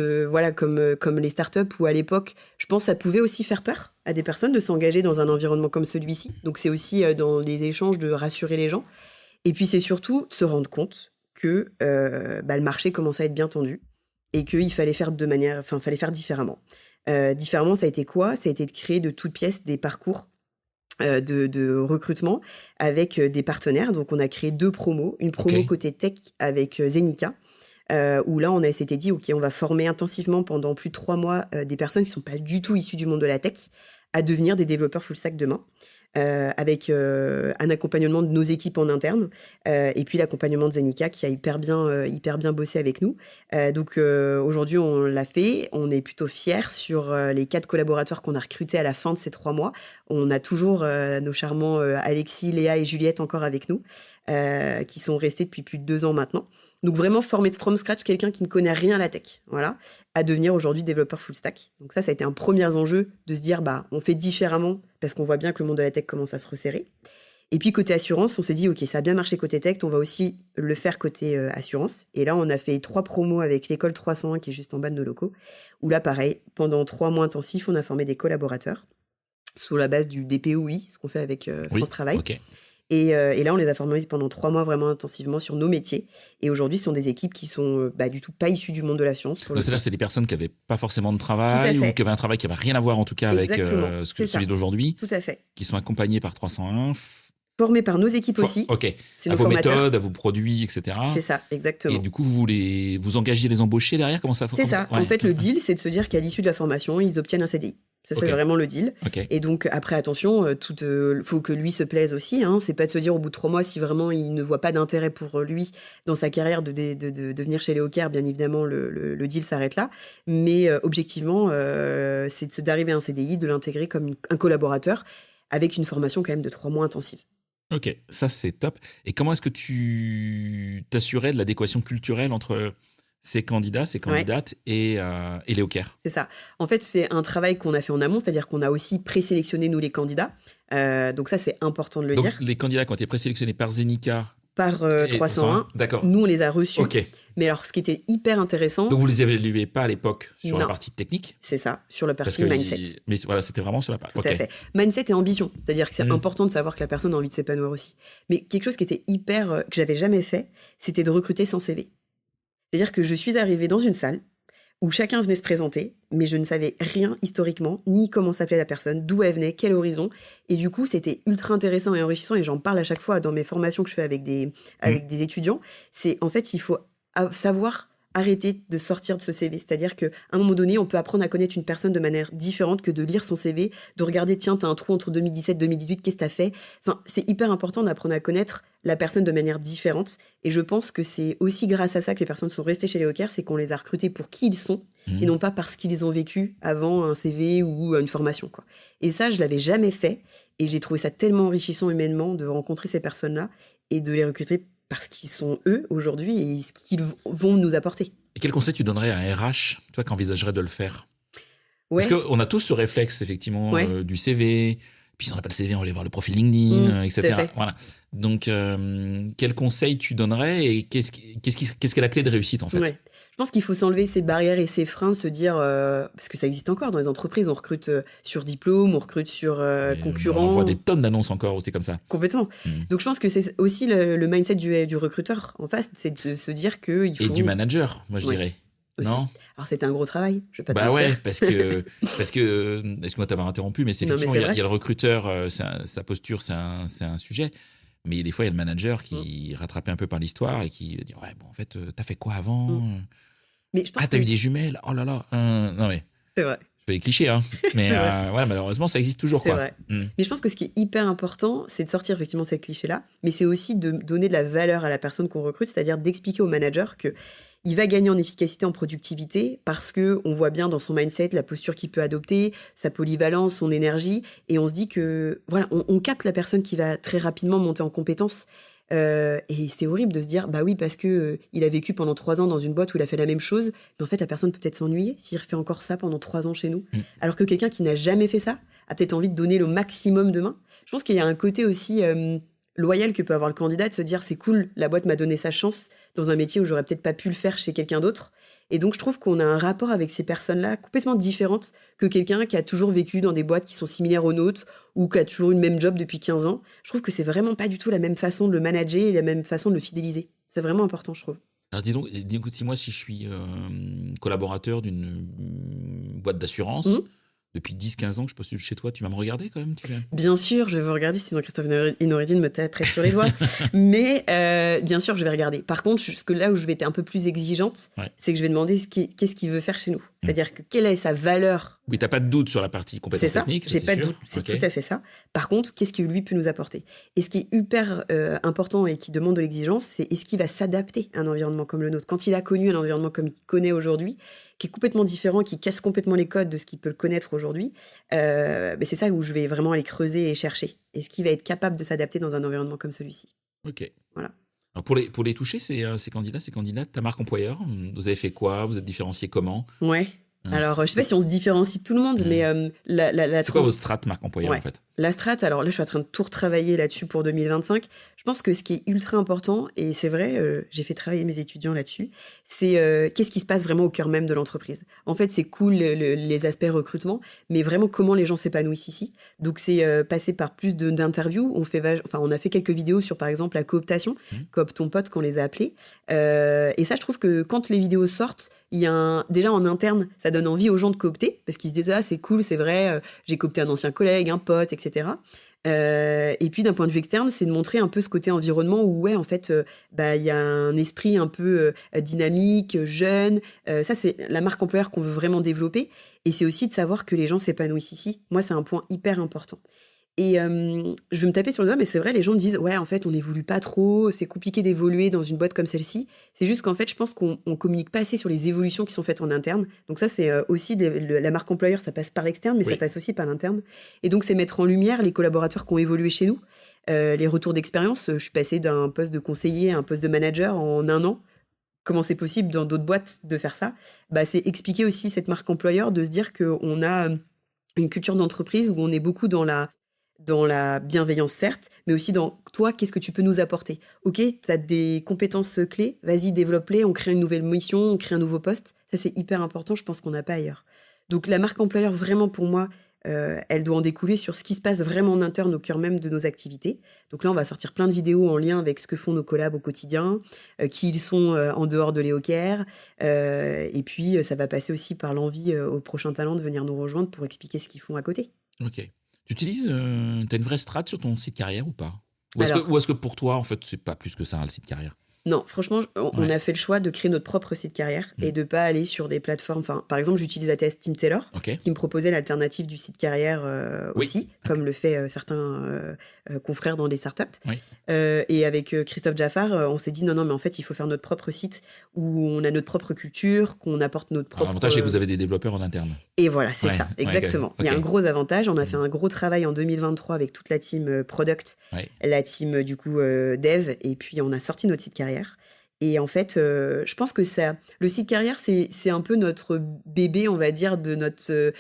comme les startups où à l'époque, je pense que ça pouvait aussi faire peur à des personnes de s'engager dans un environnement comme celui-ci. Donc c'est aussi dans les échanges de rassurer les gens. Et puis c'est surtout de se rendre compte que le marché commençait à être bien tendu et qu'il fallait faire fallait faire différemment. Différemment, ça a été quoi? Ça a été de créer de toutes pièces des parcours de recrutement avec des partenaires. Donc on a créé 2 promos. Une promo côté tech avec Zenica, où là, on s'était dit, OK, on va former intensivement pendant plus de 3 mois des personnes qui ne sont pas du tout issues du monde de la tech à devenir des développeurs full stack demain. Avec un accompagnement de nos équipes en interne et puis l'accompagnement de Zenica qui a hyper bien bossé avec nous. Donc aujourd'hui, on l'a fait. On est plutôt fiers sur les 4 collaborateurs qu'on a recrutés à la fin de ces 3 mois. On a toujours nos charmants Alexis, Léa et Juliette encore avec nous, qui sont restés depuis plus de 2 ans maintenant. Donc vraiment former from scratch quelqu'un qui ne connaît rien à la tech, voilà, à devenir aujourd'hui développeur full stack. Donc ça a été un premier enjeu de se dire, on fait différemment parce qu'on voit bien que le monde de la tech commence à se resserrer. Et puis côté assurance, on s'est dit, OK, ça a bien marché côté tech, on va aussi le faire côté assurance. Et là, on a fait 3 promos avec l'école 301 qui est juste en bas de nos locaux, où là, pareil, pendant 3 mois intensifs, on a formé des collaborateurs sur la base du DPOI, ce qu'on fait avec France Travail. Okay. Et là, on les a formés pendant 3 mois vraiment intensivement sur nos métiers. Et aujourd'hui, ce sont des équipes qui sont du tout pas issues du monde de la science. Donc, c'est-à-dire que c'est des personnes qui n'avaient pas forcément de travail ou qui avaient un travail qui n'avait rien à voir en tout cas avec celui d'aujourd'hui. Tout à fait. Qui sont accompagnés par 301. Formés par nos équipes aussi. OK. C'est à vos méthodes, à vos produits, etc. C'est ça, exactement. Et du coup, vous engagez les embaucher derrière? Comment ça fonctionne? C'est ça. En fait, le deal, c'est de se dire qu'à l'issue de la formation, ils obtiennent un CDI. Ça, c'est vraiment le deal. Okay. Et donc, après, attention, faut que lui se plaise aussi. C'est pas de se dire au bout de 3 mois, si vraiment il ne voit pas d'intérêt pour lui dans sa carrière de venir chez Léocare, bien évidemment, le deal s'arrête là. Mais objectivement, c'est d'arriver à un CDI, de l'intégrer comme un collaborateur avec une formation quand même de 3 mois intensive. Ok, ça c'est top. Et comment est-ce que tu t'assurais de l'adéquation culturelle entre ces candidats, ces candidates et Léocare? C'est ça. En fait, c'est un travail qu'on a fait en amont, c'est-à-dire qu'on a aussi présélectionné, nous, les candidats. Donc ça, c'est important de le dire. Les candidats qui ont été présélectionnés par Zenica... Par 301. D'accord. Nous, on les a reçus. Ok. Mais alors, ce qui était hyper intéressant... Donc, vous ne les évaluez pas à l'époque sur la partie technique? C'est ça, sur la partie mindset. Mais voilà, c'était vraiment sur la partie... Tout à fait. Mindset et ambition. C'est-à-dire que c'est important de savoir que la personne a envie de s'épanouir aussi. Mais quelque chose qui était que j'avais jamais fait, c'était de recruter sans CV. C'est-à-dire que je suis arrivée dans une salle où chacun venait se présenter, mais je ne savais rien historiquement, ni comment s'appelait la personne, d'où elle venait, quel horizon. Et du coup, c'était ultra intéressant et enrichissant, et j'en parle à chaque fois dans mes formations que je fais avec des étudiants. C'est, en fait, il faut savoir arrêter de sortir de ce CV. C'est-à-dire qu'à un moment donné, on peut apprendre à connaître une personne de manière différente que de lire son CV, de regarder, tiens, t'as un trou entre 2017 et 2018, qu'est-ce que t'as fait? Enfin, c'est hyper important d'apprendre à connaître la personne de manière différente. Et je pense que c'est aussi grâce à ça que les personnes sont restées chez Léocare, c'est qu'on les a recrutés pour qui ils sont et non pas parce qu'ils ont vécu avant un CV ou une formation, quoi. Et ça, je l'avais jamais fait. Et j'ai trouvé ça tellement enrichissant humainement de rencontrer ces personnes-là et de les recruter parce qu'ils sont eux aujourd'hui et ce qu'ils vont nous apporter. Et quel conseil tu donnerais à un RH, toi, qui envisagerait de le faire? Parce qu'on a tous ce réflexe, effectivement, du CV. Puis si on n'a pas le CV, on va aller voir le profil LinkedIn, etc. Voilà. Donc, quel conseil tu donnerais et qu'est-ce qu'est la clé de réussite, en fait? Je pense qu'il faut s'enlever ces barrières et ces freins, se dire, parce que ça existe encore dans les entreprises, on recrute sur diplôme, on recrute sur concurrent. On voit des tonnes d'annonces encore aussi comme ça. Complètement. Donc je pense que c'est aussi le mindset du recruteur en face, c'est de se dire qu'il faut... Et du manager, moi je dirais. Aussi. Non. Alors c'était un gros travail, je vais pas te mentir. Parce que excuse-moi de t'avoir interrompu, mais c'est effectivement, il y a le recruteur, sa posture, c'est un sujet. Mais des fois, il y a le manager qui est rattrapé un peu par l'histoire et qui dit ouais, bon, en fait, t'as fait quoi avant? Mais je pense t'as eu des jumelles? Oh là là. Non, mais. C'est vrai. Je fais des clichés, hein. Mais voilà, malheureusement, ça existe toujours. C'est vrai. Mais je pense que ce qui est hyper important, c'est de sortir effectivement de ces clichés-là, mais c'est aussi de donner de la valeur à la personne qu'on recrute, c'est-à-dire d'expliquer au manager que il va gagner en efficacité, en productivité, parce qu'on voit bien dans son mindset la posture qu'il peut adopter, sa polyvalence, son énergie, et on se dit que, voilà, on capte la personne qui va très rapidement monter en compétences. Et c'est horrible de se dire, bah oui, parce que il a vécu pendant 3 ans dans une boîte où il a fait la même chose, mais en fait, la personne peut peut-être s'ennuyer s'il refait encore ça pendant 3 ans chez nous. Alors que quelqu'un qui n'a jamais fait ça a peut-être envie de donner le maximum demain. Je pense qu'il y a un côté aussi loyal que peut avoir le candidat, de se dire, c'est cool, la boîte m'a donné sa chance dans un métier où j'aurais peut-être pas pu le faire chez quelqu'un d'autre. Et donc, je trouve qu'on a un rapport avec ces personnes-là complètement différentes que quelqu'un qui a toujours vécu dans des boîtes qui sont similaires aux nôtres ou qui a toujours eu le même job depuis 15 ans. Je trouve que c'est vraiment pas du tout la même façon de le manager et la même façon de le fidéliser. C'est vraiment important, je trouve. Alors, dis donc si moi, si je suis collaborateur d'une boîte d'assurance, depuis 10-15 ans que je postule chez toi, tu vas me regarder quand même, Bien sûr, je vais vous regarder, sinon Christophe Inoridine me taperait sur les doigts. Mais bien sûr, je vais regarder. Par contre, là où je vais être un peu plus exigeante, c'est que je vais demander qu'est-ce qu'il veut faire chez nous. C'est-à-dire que quelle est sa valeur. Oui, tu n'as pas de doute sur la partie compétences techniques, c'est pas de doute, c'est tout à fait ça. Par contre, qu'est-ce qu'il lui peut nous apporter? Et ce qui est hyper important et qui demande de l'exigence, c'est est-ce qu'il va s'adapter à un environnement comme le nôtre? Quand il a connu un environnement comme il connaît aujourd'hui, qui est complètement différent, qui casse complètement les codes de ce qu'il peut le connaître aujourd'hui, c'est ça où je vais vraiment aller creuser et chercher. Est-ce qu'il va être capable de s'adapter dans un environnement comme celui-ci? Ok. Voilà. Alors pour les toucher, ces candidats, ces candidates, ta marque employeur, vous avez fait quoi? Vous êtes différenciés comment? Ouais. Alors, je ne sais pas si on se différencie de tout le monde, mais c'est quoi vos strates marque employeur en fait? La strat, alors là, je suis en train de tout retravailler là-dessus pour 2025. Je pense que ce qui est ultra important, et c'est vrai, j'ai fait travailler mes étudiants là-dessus, c'est qu'est-ce qui se passe vraiment au cœur même de l'entreprise. En fait, c'est cool les aspects recrutement, mais vraiment comment les gens s'épanouissent ici. Donc, c'est passer par plus d'interviews. On a fait quelques vidéos sur, par exemple, la cooptation, Coop ton pote, qu'on les a appelés. Et ça, je trouve que quand les vidéos sortent, il y a déjà en interne, ça donne envie aux gens de coopter, parce qu'ils se disent « Ah, c'est cool, c'est vrai, j'ai coopté un ancien collègue, un pote, etc. » Et puis d'un point de vue externe, c'est de montrer un peu ce côté environnement où en fait il y a un esprit un peu dynamique, jeune. Ça, c'est la marque employeur qu'on veut vraiment développer, et c'est aussi de savoir que les gens s'épanouissent ici. Moi, c'est un point hyper important. Et je vais me taper sur le doigt, mais c'est vrai, les gens me disent « Ouais, en fait, on n'évolue pas trop, c'est compliqué d'évoluer dans une boîte comme celle-ci. » C'est juste qu'en fait, je pense qu'on ne communique pas assez sur les évolutions qui sont faites en interne. Donc ça, c'est aussi la marque employeur, ça passe par l'externe, mais ça passe aussi par l'interne. Et donc, c'est mettre en lumière les collaborateurs qui ont évolué chez nous, les retours d'expérience. Je suis passée d'un poste de conseiller à un poste de manager en 1 an. Comment c'est possible dans d'autres boîtes de faire ça? C'est expliquer aussi cette marque employeur, de se dire qu'on a une culture d'entreprise où on est beaucoup dans la bienveillance, certes, mais aussi dans toi, qu'est-ce que tu peux nous apporter? Ok, tu as des compétences clés, vas-y, développe-les, on crée une nouvelle mission, on crée un nouveau poste. Ça, c'est hyper important, je pense qu'on n'a pas ailleurs. Donc, la marque employeur, vraiment, pour moi, elle doit en découler sur ce qui se passe vraiment en interne, au cœur même de nos activités. Donc là, on va sortir plein de vidéos en lien avec ce que font nos collabs au quotidien, qui ils sont en dehors de Léocare. Et puis, ça va passer aussi par l'envie aux prochains talents de venir nous rejoindre pour expliquer ce qu'ils font à côté. Ok. Tu utilises, t'as une vraie strat sur ton site carrière ou pas? Ou est-ce que pour toi, en fait, c'est pas plus que ça, le site carrière? Non, franchement, on a fait le choix de créer notre propre site carrière et de pas aller sur des plateformes. Enfin, par exemple, j'utilise ATS Team Tailor, qui me proposait l'alternative du site carrière aussi, comme le fait certains confrères dans des startups. Et avec Christophe Jaffar, on s'est dit non, mais en fait, il faut faire notre propre site où on a notre propre culture, qu'on apporte notre propre. L'avantage, c'est que vous avez des développeurs en interne. Et voilà, c'est ça, exactement. Il y a un gros avantage. On a fait un gros travail en 2023 avec toute la team product, la team du coup dev, et puis on a sorti notre site carrière. Et en fait, je pense que le site carrière, c'est un peu notre bébé, on va dire, de notre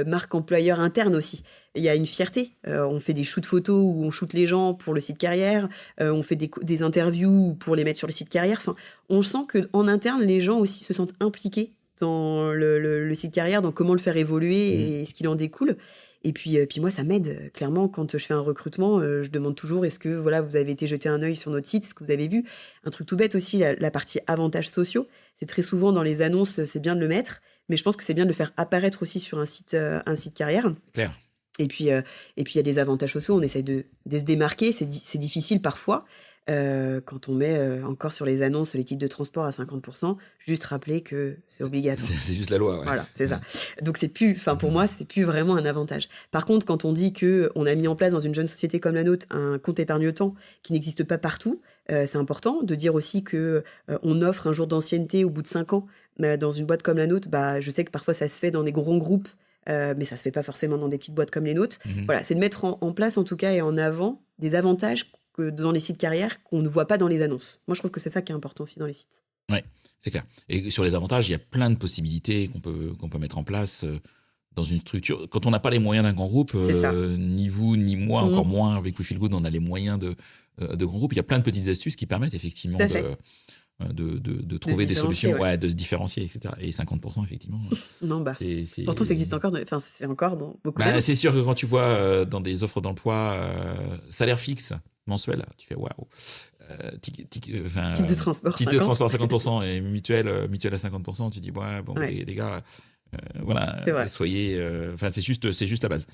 marque employeur interne aussi. Il y a une fierté. On fait des shoots photos où on shoot les gens pour le site carrière. On fait des interviews pour les mettre sur le site carrière. Enfin, on sent qu'en interne, les gens aussi se sentent impliqués dans le site carrière, dans comment le faire évoluer et ce qu'il en découle. Et puis moi, ça m'aide. Clairement, quand je fais un recrutement, je demande toujours est-ce que vous avez été jeter un œil sur notre site, ce que vous avez vu. Un truc tout bête aussi, la partie avantages sociaux. C'est très souvent dans les annonces, c'est bien de le mettre, mais je pense que c'est bien de le faire apparaître aussi sur un site carrière. Claire. Et puis il y a des avantages sociaux, on essaye de se démarquer, c'est difficile parfois. Quand on met encore sur les annonces les titres de transport à 50%, juste rappeler que c'est obligatoire. C'est juste la loi. Ouais. Voilà, c'est ça. Donc c'est plus, pour moi, c'est plus vraiment un avantage. Par contre, quand on dit qu'on a mis en place dans une jeune société comme la nôtre un compte épargne-temps qui n'existe pas partout, c'est important de dire aussi qu'on offre un jour d'ancienneté au bout de 5 ans. Dans une boîte comme la nôtre, je sais que parfois ça se fait dans des grands groupes, mais ça se fait pas forcément dans des petites boîtes comme les nôtres. Voilà, c'est de mettre en place en tout cas et en avant des avantages que dans les sites carrières qu'on ne voit pas dans les annonces. Moi, je trouve que c'est ça qui est important aussi dans les sites. Oui, c'est clair. Et sur les avantages, il y a plein de possibilités qu'on peut mettre en place dans une structure. Quand on n'a pas les moyens d'un grand groupe, ni vous, ni moi, encore moins avec We Feel Good, on a les moyens de grands groupes. Il y a plein de petites astuces qui permettent effectivement de trouver des solutions, de se différencier, etc. Et 50%, effectivement. Non, pourtant, ça existe encore. C'est encore dans beaucoup d'annonces. C'est sûr que quand tu vois dans des offres d'emploi salaire fixe mensuel, tu fais waouh. Titre de transport. Titre de transport à 50% et mutuelle à 50%, tu dis les gars, Voilà, C'est vrai. soyez. Enfin, c'est juste la base.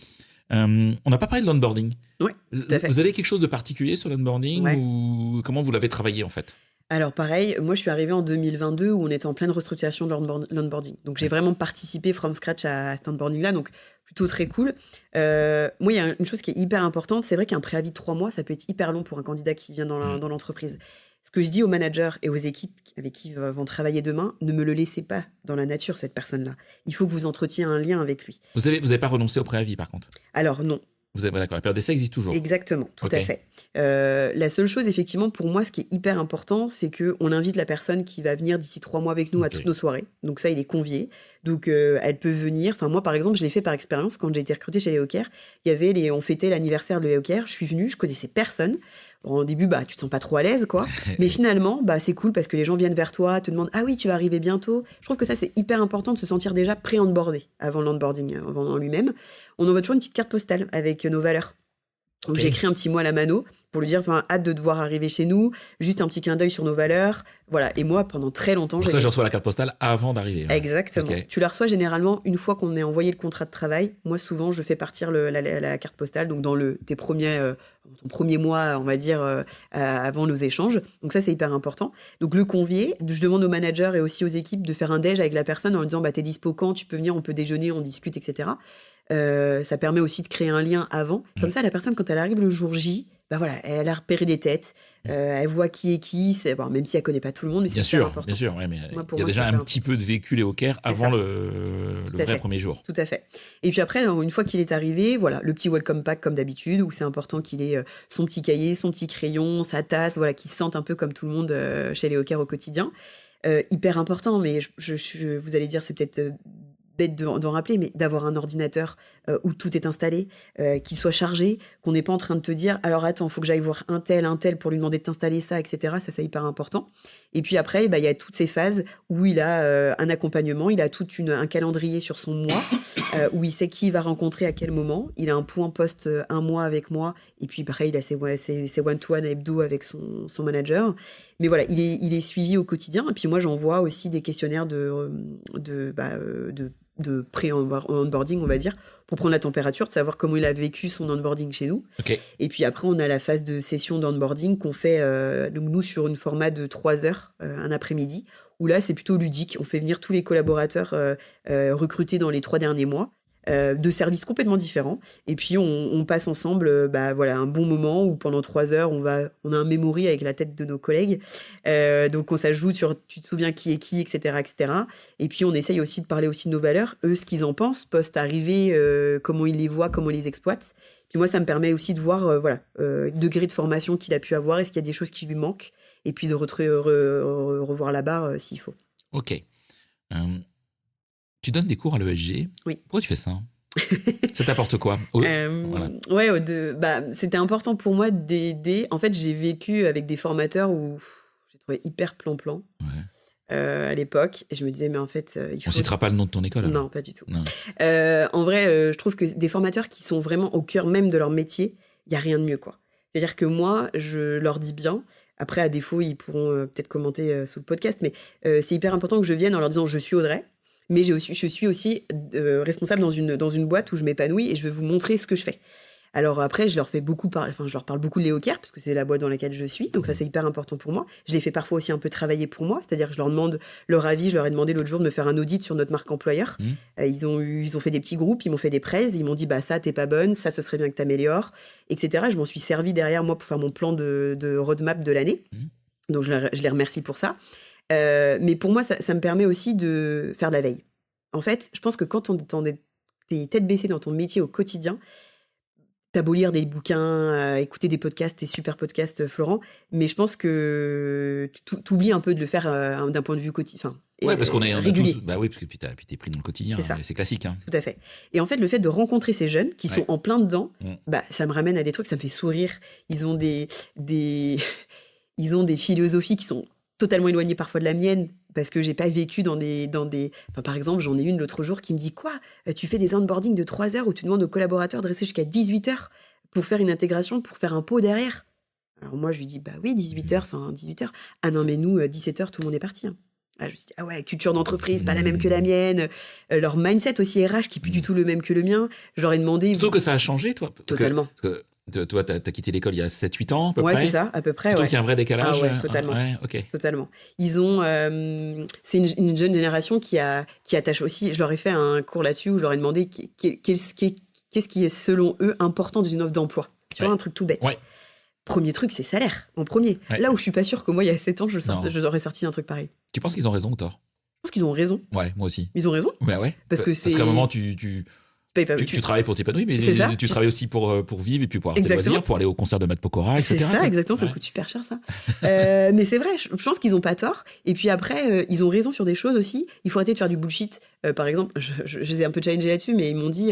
On n'a pas parlé de l'onboarding. Oui, tout à fait. Vous avez quelque chose de particulier sur l'onboarding Ouais. ou comment vous l'avez travaillé en fait? Alors pareil, moi je suis arrivée en 2022 où on était en pleine restructuration de l'onboarding. Donc j'ai Ouais. vraiment participé from scratch à cet onboarding-là, donc plutôt très cool. Moi, il y a une chose qui est hyper importante, c'est vrai qu'un préavis de 3 mois, ça peut être hyper long pour un candidat qui vient dans l'entreprise. Ce que je dis aux managers et aux équipes avec qui vont travailler demain, ne me le laissez pas dans la nature, cette personne-là. Il faut que vous entretiez un lien avec lui. Vous avez pas renoncé au préavis par contre? Alors non, D'accord, la période d'essai existe toujours. exactement, tout Ok. à fait. La seule chose, effectivement, pour moi, ce qui est hyper important, c'est qu'on invite la personne qui va venir d'ici 3 mois avec nous à Ok. toutes nos soirées. Donc ça, il est convié. Donc elle peut venir. Enfin, moi, par exemple, je l'ai fait par expérience quand j'ai été recrutée chez les Hawkers. On fêtait l'anniversaire de les Hawkers. Je suis venue, je connaissais personne. Bon, au début, tu te sens pas trop à l'aise, quoi. Mais finalement, c'est cool parce que les gens viennent vers toi, te demandent: ah oui, tu vas arriver bientôt. Je trouve que ça, c'est hyper important de se sentir déjà pré-onboardé avant l'onboarding en lui-même. On envoie toujours une petite carte postale avec nos valeurs. Donc Ok. j'ai écrit un petit mot à la mano pour lui dire hâte de te voir arriver chez nous, juste un petit clin d'œil sur nos valeurs. Voilà. Et moi, pendant très longtemps, Donc ça, je reçois la carte postale avant d'arriver. Ouais. Exactement. Ok. Tu la reçois généralement une fois qu'on ait envoyé le contrat de travail. Moi, souvent, je fais partir la carte postale, donc dans ton premier mois, on va dire, avant nos échanges. Donc ça, c'est hyper important. Donc le convier, je demande aux managers et aussi aux équipes de faire un déj avec la personne en lui disant t'es dispo quand, tu peux venir, on peut déjeuner, on discute, etc. Ça permet aussi de créer un lien avant. Comme ça, la personne, quand elle arrive le jour J, voilà, elle a repéré des têtes, elle voit qui est qui, même si elle connaît pas tout le monde, mais c'est Bien hyper sûr, important. bien sûr. Ouais, mais Moi, pour il y a moi, déjà c'est un hyper petit peu de vécu les Hawkers avant ça. le à vrai fait. premier jour. Tout à fait. Et puis après, une fois qu'il est arrivé, voilà, le petit welcome pack comme d'habitude, où c'est important qu'il ait son petit cahier, son petit crayon, sa tasse, voilà, qu'il se sente un peu comme tout le monde chez les Hawkers au quotidien. Hyper important, mais vous allez dire, c'est peut-être bête d'en rappeler, mais d'avoir un ordinateur où tout est installé, qu'il soit chargé, qu'on n'est pas en train de te dire alors attends, faut que j'aille voir un tel pour lui demander de t'installer ça, etc. Ça, c'est hyper important. Et puis après, il y a toutes ces phases où il a un accompagnement, il a un calendrier sur son mois, où il sait qui il va rencontrer à quel moment. Il a un point post un mois avec moi, et puis pareil, il a ses one-to-one hebdo avec son manager. Mais voilà, il est suivi au quotidien. Et puis moi, j'envoie aussi des questionnaires de pré-onboarding, on va dire, pour prendre la température, de savoir comment il a vécu son onboarding chez nous. Ok. Et puis après, on a la phase de session d'onboarding qu'on fait, donc nous, sur une format de 3 heures, un après-midi, où là, c'est plutôt ludique. On fait venir tous les collaborateurs recrutés dans les 3 derniers mois, de services complètement différents. Et puis, on passe ensemble voilà, un bon moment où pendant 3 heures, on a un memory avec la tête de nos collègues. Donc, on s'ajoute sur tu te souviens qui est qui, etc., etc. Et puis, on essaye aussi de parler aussi de nos valeurs, eux, ce qu'ils en pensent, post-arrivée, comment ils les voient, comment ils les exploitent. Puis moi, ça me permet aussi de voir le degré de formation qu'il a pu avoir, est-ce qu'il y a des choses qui lui manquent, et puis de revoir la barre s'il faut. Ok. Tu donnes des cours à l'ESG. Oui. Pourquoi tu fais ça? Ça t'apporte quoi? Voilà. Ouais, c'était important pour moi d'aider. En fait, j'ai vécu avec des formateurs où j'ai trouvé hyper plan-plan Ouais. à l'époque. Et je me disais, mais en fait, il faut... On citera pas le nom de ton école alors. Non, pas du tout. Non. En vrai, je trouve que des formateurs qui sont vraiment au cœur même de leur métier, il n'y a rien de mieux, quoi. C'est-à-dire que moi, je leur dis bien. Après, à défaut, ils pourront peut-être commenter sous le podcast, mais c'est hyper important que je vienne en leur disant, je suis Audrey, mais je suis aussi responsable dans une boîte où je m'épanouis et je vais vous montrer ce que je fais. Alors après, je leur parle beaucoup de les Hawkers parce que c'est la boîte dans laquelle je suis, donc ça c'est hyper important pour moi. Je les fais parfois aussi un peu travailler pour moi, c'est-à-dire que je leur demande leur avis. Je leur ai demandé l'autre jour de me faire un audit sur notre marque employeur. Ils ont fait des petits groupes, ils m'ont fait des prêts, ils m'ont dit ça t'es pas bonne, ça ce serait bien que t'améliores, etc. Je m'en suis servi derrière moi pour faire mon plan de roadmap de l'année, donc je les remercie pour ça. Mais pour moi, ça me permet aussi de faire de la veille. En fait, je pense que quand t'es tête baissée dans ton métier au quotidien, t'as beau lire des bouquins, écouter des podcasts, des super podcasts, Florent, mais je pense que t'oublies un peu de le faire d'un point de vue quotidien. Ouais, parce qu'on est régulier. tous. Bah oui, parce que puis t'es pris dans le quotidien. C'est ça. C'est classique. Hein. Tout à fait. Et en fait, le fait de rencontrer ces jeunes qui sont en plein dedans, ça me ramène à des trucs, ça me fait sourire. Ils ont ils ont des philosophies qui sont totalement éloignées parfois de la mienne, parce que j'ai pas vécu dans des... Enfin, par exemple, j'en ai une l'autre jour qui me dit « Quoi ? Tu fais des onboarding de 3 heures où tu demandes aux collaborateurs de rester jusqu'à 18 heures pour faire une intégration, pour faire un pot derrière ?» Alors moi, je lui dis « Bah oui, 18 heures, enfin 18 heures. Ah non, mais nous, 17 heures, tout le monde est parti. Hein. Ah, je me suis dit, ah ouais, culture d'entreprise, pas la même que la mienne. Leur mindset aussi RH, qui est plus du tout le même que le mien. Je leur ai demandé. Plutôt que ça a changé, toi. Totalement. Parce que toi, t'as quitté l'école il y a 7-8 ans, à peu Ouais, près. c'est ça, à peu près. Plutôt Ouais. qu'il y a un vrai décalage. Ah ouais, totalement. Ouais, ok. Totalement. Ils ont. C'est une jeune génération qui attache aussi. Je leur ai fait un cours là-dessus où je leur ai demandé qu'est-ce qui est, selon eux, important dans une offre d'emploi. Tu vois, un truc tout bête. Ouais. Premier truc, c'est salaire, en premier. Ouais. Là où je suis pas sûre que moi, il y a 7 ans, j'aurais sorti un truc pareil. Tu penses qu'ils ont raison ou tort? Je pense qu'ils ont raison. Ouais, moi aussi. Ils ont raison. Bah ouais. Parce qu'à un moment, tu travailles pour t'épanouir, mais C'est ça, tu travailles aussi pour vivre et puis pour avoir tes Exactement. loisirs, pour aller au concert de Matt Pokora, etc. C'est ça, exactement, ça me coûte super cher, ça. Mais c'est vrai, je pense qu'ils ont pas tort. Et puis après, ils ont raison sur des choses aussi. Il faut arrêter de faire du bullshit. Par exemple, je les ai un peu challengés là-dessus, mais ils m'ont dit,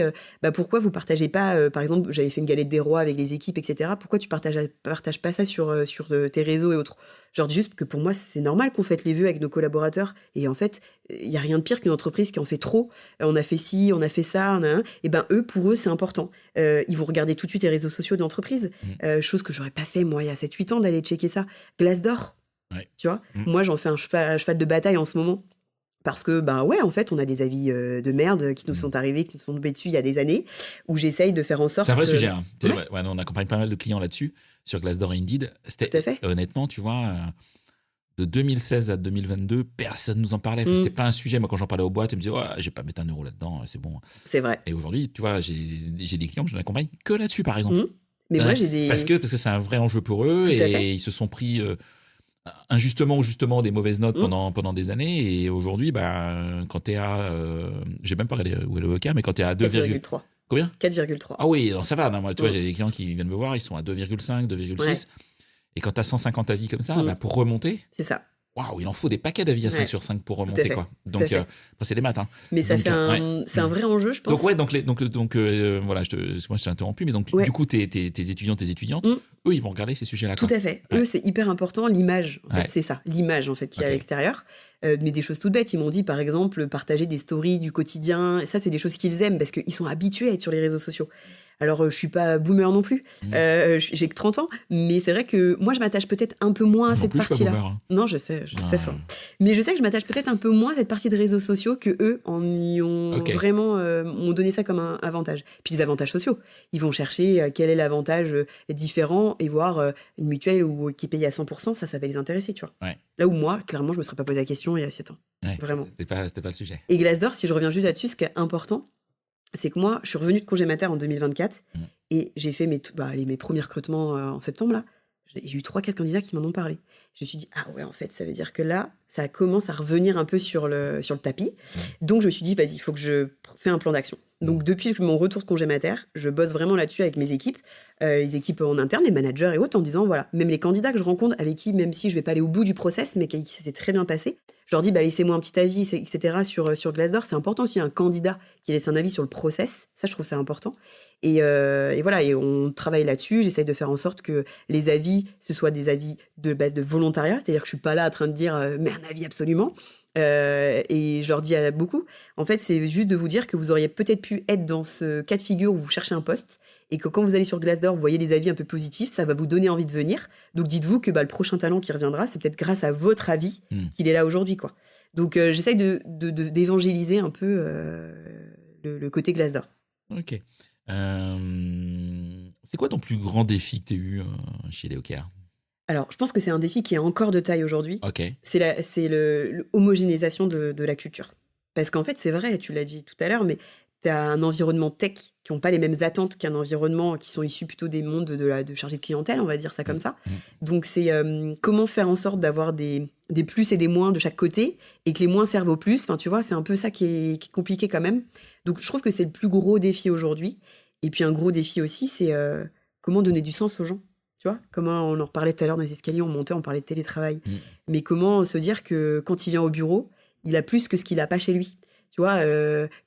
pourquoi vous partagez pas, par exemple, j'avais fait une galette des rois avec les équipes, etc. Pourquoi tu partages pas ça sur tes réseaux et autres? Genre juste que pour moi, c'est normal qu'on fête les vœux avec nos collaborateurs. Et en fait, il y a rien de pire qu'une entreprise qui en fait trop. On a fait ci, on a fait ça, et ben eux, pour eux, c'est important. Ils vont regarder tout de suite les réseaux sociaux de l'entreprise. Chose que j'aurais pas fait, moi, il y a 7-8 ans, d'aller checker ça. Glassdoor, tu vois. Moi, j'en fais un cheval de bataille en ce moment. Parce que, en fait, on a des avis de merde qui nous sont arrivés, qui nous sont tombés dessus il y a des années, où j'essaye de faire en sorte... C'est un vrai sujet. Hein. Ouais. On accompagne pas mal de clients là-dessus, sur Glassdoor et Indeed. Tout à fait. Honnêtement, tu vois, de 2016 à 2022, personne nous en parlait. C'était pas un sujet. Moi, quand j'en parlais aux boîtes, ils me disaient, je vais pas mettre 1 euro là-dedans, c'est bon. C'est vrai. Et aujourd'hui, tu vois, j'ai des clients que je n'accompagne que là-dessus, par exemple. Mais moi, j'ai des... Parce que c'est un vrai enjeu pour eux, et ils se sont pris... injustement ou justement des mauvaises notes pendant des années, et aujourd'hui quand t'es à j'ai même pas regardé où est le cas, mais quand t'es à 4,3. Combien? 4,3. Ah oui, non, ça va. Non, moi, tu vois, j'ai des clients qui viennent me voir, ils sont à 2,5, 2,6, et quand t'as 150 avis comme ça, pour remonter, c'est ça. Waouh, il en faut des paquets d'avis à 5 sur 5 pour remonter, quoi. Donc après, c'est des maths, hein. Mais ça fait c'est un vrai enjeu, je pense. Donc voilà, moi je t'ai interrompu, mais donc du coup tes étudiants, tes étudiantes, eux ils vont regarder ces sujets-là. Tout à fait. Eux, c'est hyper important, l'image. En fait, c'est ça, l'image en fait qui est à l'extérieur. Mais des choses toutes bêtes. Ils m'ont dit, par exemple, partager des stories du quotidien. Et ça, c'est des choses qu'ils aiment parce qu'ils sont habitués à être sur les réseaux sociaux. Alors, je suis pas boomer non plus. J'ai que 30 ans. Mais c'est vrai que moi, je m'attache peut-être un peu moins à cette partie-là. Boomer, hein. Non, je sais fort. Mais je sais que je m'attache peut-être un peu moins à cette partie de réseaux sociaux que eux en y ont vraiment m'ont donné ça comme un avantage. Puis les avantages sociaux. Ils vont chercher quel est l'avantage différent et voir une mutuelle qui paye à 100%, ça va les intéresser, tu vois. Là où moi, clairement, je me serais pas posé la question il y a 7 ans. Vraiment. C'était pas le sujet. Et Glassdoor, si je reviens juste là-dessus, ce qui est important, c'est que moi, je suis revenue de congé mater en 2024 et j'ai fait mes premiers recrutements en septembre, là. J'ai eu 3-4 candidats qui m'en ont parlé. Je me suis dit, ah ouais, en fait, ça veut dire que là, ça commence à revenir un peu sur le tapis. Donc, je me suis dit, vas-y, il faut que je fais un plan d'action. Donc, depuis mon retour de congé mater, je bosse vraiment là-dessus avec mes équipes, les équipes en interne, les managers et autres, en disant, voilà, même les candidats que je rencontre, avec qui, même si je vais pas aller au bout du process, mais qui s'est très bien passé, je leur dis, laissez-moi un petit avis, etc. sur Glassdoor. C'est important aussi un candidat qui laisse un avis sur le process. Ça, je trouve ça important. Et voilà, et on travaille là-dessus. J'essaye de faire en sorte que les avis, ce soient des avis de base de volontariat. C'est-à-dire que je suis pas là en train de dire, mais un avis absolument. Et je leur dis à beaucoup, en fait, c'est juste de vous dire que vous auriez peut-être pu être dans ce cas de figure où vous cherchez un poste et que quand vous allez sur Glassdoor, vous voyez des avis un peu positifs, ça va vous donner envie de venir. Donc dites-vous que le prochain talent qui reviendra, c'est peut-être grâce à votre avis qu'il est là aujourd'hui, quoi. Donc j'essaye d'évangéliser un peu le côté Glassdoor. Ok. C'est quoi ton plus grand défi que tu as eu chez les OKR? Alors, je pense que c'est un défi qui est encore de taille aujourd'hui. Okay. C'est l'homogénéisation de la culture. Parce qu'en fait, c'est vrai, tu l'as dit tout à l'heure, mais tu as un environnement tech qui n'ont pas les mêmes attentes qu'un environnement qui sont issus plutôt des mondes de chargé de clientèle, on va dire ça comme ça. Donc, c'est comment faire en sorte d'avoir des plus et des moins de chaque côté et que les moins servent aux plus. Enfin, tu vois, c'est un peu ça qui est compliqué quand même. Donc, je trouve que c'est le plus gros défi aujourd'hui. Et puis, un gros défi aussi, c'est comment donner du sens aux gens. Tu vois, comment on en reparlait tout à l'heure dans les escaliers, on montait, on parlait de télétravail. Mais comment se dire que quand il vient au bureau, il a plus que ce qu'il n'a pas chez lui. Tu vois,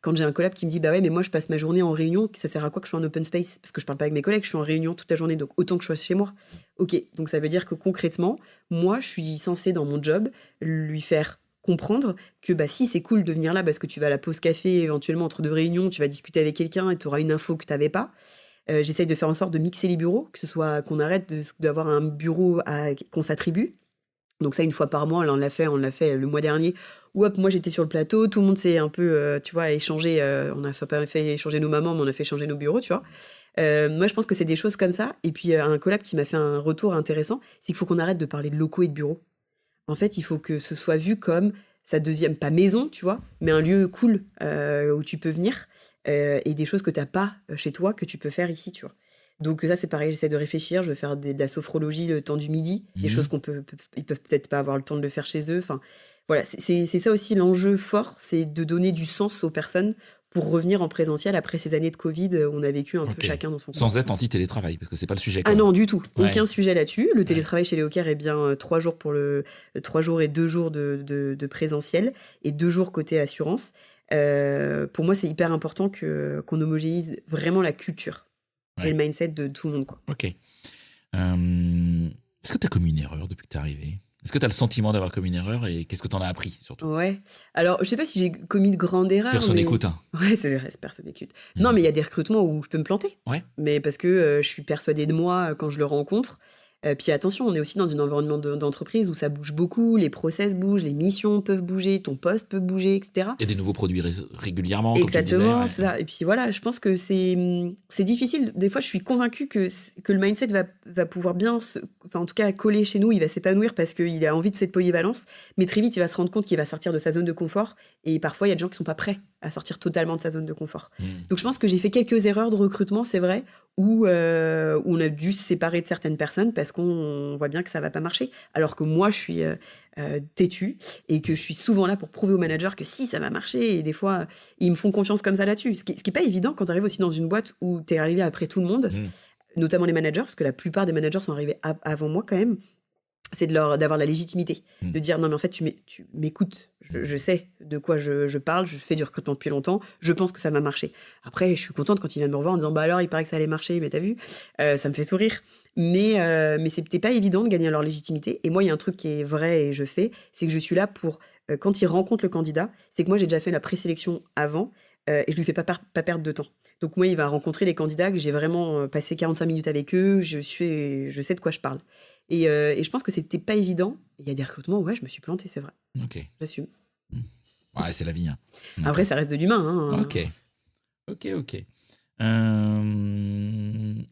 quand j'ai un collab qui me dit, ouais, mais moi je passe ma journée en réunion, ça sert à quoi que je sois en open space? Parce que je parle pas avec mes collègues, je suis en réunion toute la journée, donc autant que je sois chez moi. Ok, donc ça veut dire que concrètement, moi je suis censée dans mon job lui faire comprendre que si c'est cool de venir là parce que tu vas à la pause café éventuellement entre deux réunions, tu vas discuter avec quelqu'un et tu auras une info que tu n'avais pas. J'essaye de faire en sorte de mixer les bureaux, que ce soit qu'on arrête d'avoir un bureau qu'on s'attribue Donc ça, une fois par mois, là, on l'a fait le mois dernier, où hop, moi j'étais sur le plateau, tout le monde s'est un peu, tu vois, échangé, on a pas fait échanger nos mamans, mais on a fait échanger nos bureaux, tu vois. Moi, je pense que c'est des choses comme ça. Et puis, un collab qui m'a fait un retour intéressant, c'est qu'il faut qu'on arrête de parler de locaux et de bureaux. En fait, il faut que ce soit vu comme sa deuxième, pas maison, tu vois, mais un lieu cool où tu peux venir et des choses que tu n'as pas chez toi que tu peux faire ici, tu vois. Donc ça, c'est pareil, j'essaie de réfléchir, je veux faire de la sophrologie le temps du midi, des choses ils peuvent peut-être pas avoir le temps de le faire chez eux. Enfin, voilà, c'est ça aussi l'enjeu fort, c'est de donner du sens aux personnes pour revenir en présentiel après ces années de Covid où on a vécu un peu Ok. chacun dans son coin. Sans être anti-télétravail, parce que c'est pas le sujet. Ah Quand non, même. du tout. Ouais. Aucun sujet là-dessus. Le télétravail chez les Hawkers est bien 3 jours 3 jours et 2 jours de présentiel et 2 jours côté assurance. Pour moi, c'est hyper important qu'on homogénise vraiment la culture et le mindset de tout le monde, quoi. Ok. Est-ce que tu as commis une erreur depuis que tu es arrivé ? Est-ce que tu as le sentiment d'avoir commis une erreur et qu'est-ce que tu en as appris surtout ? Ouais. Alors, je sais pas si j'ai commis de grandes erreurs. Personne mais... n'écoute. Hein. Ouais, c'est vrai, personne n'écoute. Non, mais il y a des recrutements où je peux me planter. Ouais. Mais parce que je suis persuadée de moi quand je le rencontre. Puis attention, on est aussi dans un environnement d'entreprise où ça bouge beaucoup, les process bougent, les missions peuvent bouger, ton poste peut bouger, etc. Il y a des nouveaux produits régulièrement, Exactement, comme tu disais. Ouais. ça. Et puis voilà, je pense que c'est difficile. Des fois, je suis convaincue que le mindset va pouvoir bien, enfin en tout cas coller chez nous, il va s'épanouir parce qu'il a envie de cette polyvalence, mais très vite, il va se rendre compte qu'il va sortir de sa zone de confort. Et parfois, il y a des gens qui sont pas prêts à sortir totalement de sa zone de confort. Donc je pense que j'ai fait quelques erreurs de recrutement, c'est vrai, où on a dû se séparer de certaines personnes parce qu'on voit bien que ça va pas marcher. Alors que moi, je suis têtue et que je suis souvent là pour prouver aux managers que si, ça va marcher. Et des fois, ils me font confiance comme ça là-dessus. Ce qui est pas évident quand tu arrives aussi dans une boîte où tu es arrivé après tout le monde, notamment les managers, parce que la plupart des managers sont arrivés avant moi quand même. C'est d'avoir la légitimité, de dire non mais en fait tu m'écoutes, je sais de quoi je parle, je fais du recrutement depuis longtemps, je pense que ça va marcher. Après je suis contente quand il vient me revoir en disant bah alors il paraît que ça allait marcher, mais t'as vu, ça me fait sourire. Mais c'était pas évident de gagner leur légitimité. Et moi il y a un truc qui est vrai et je fais, c'est que je suis là pour quand ils rencontrent le candidat, c'est que moi j'ai déjà fait la présélection avant et je lui fais pas perdre de temps. Donc moi il va rencontrer les candidats que j'ai vraiment passé 45 minutes avec eux, je sais de quoi je parle. Et je pense que c'était pas évident. Il y a des recrutements où ouais, je me suis plantée, c'est vrai. Ok. J'assume. Ouais, c'est la vie. Hein. Après, ça reste de l'humain. Hein. Ok.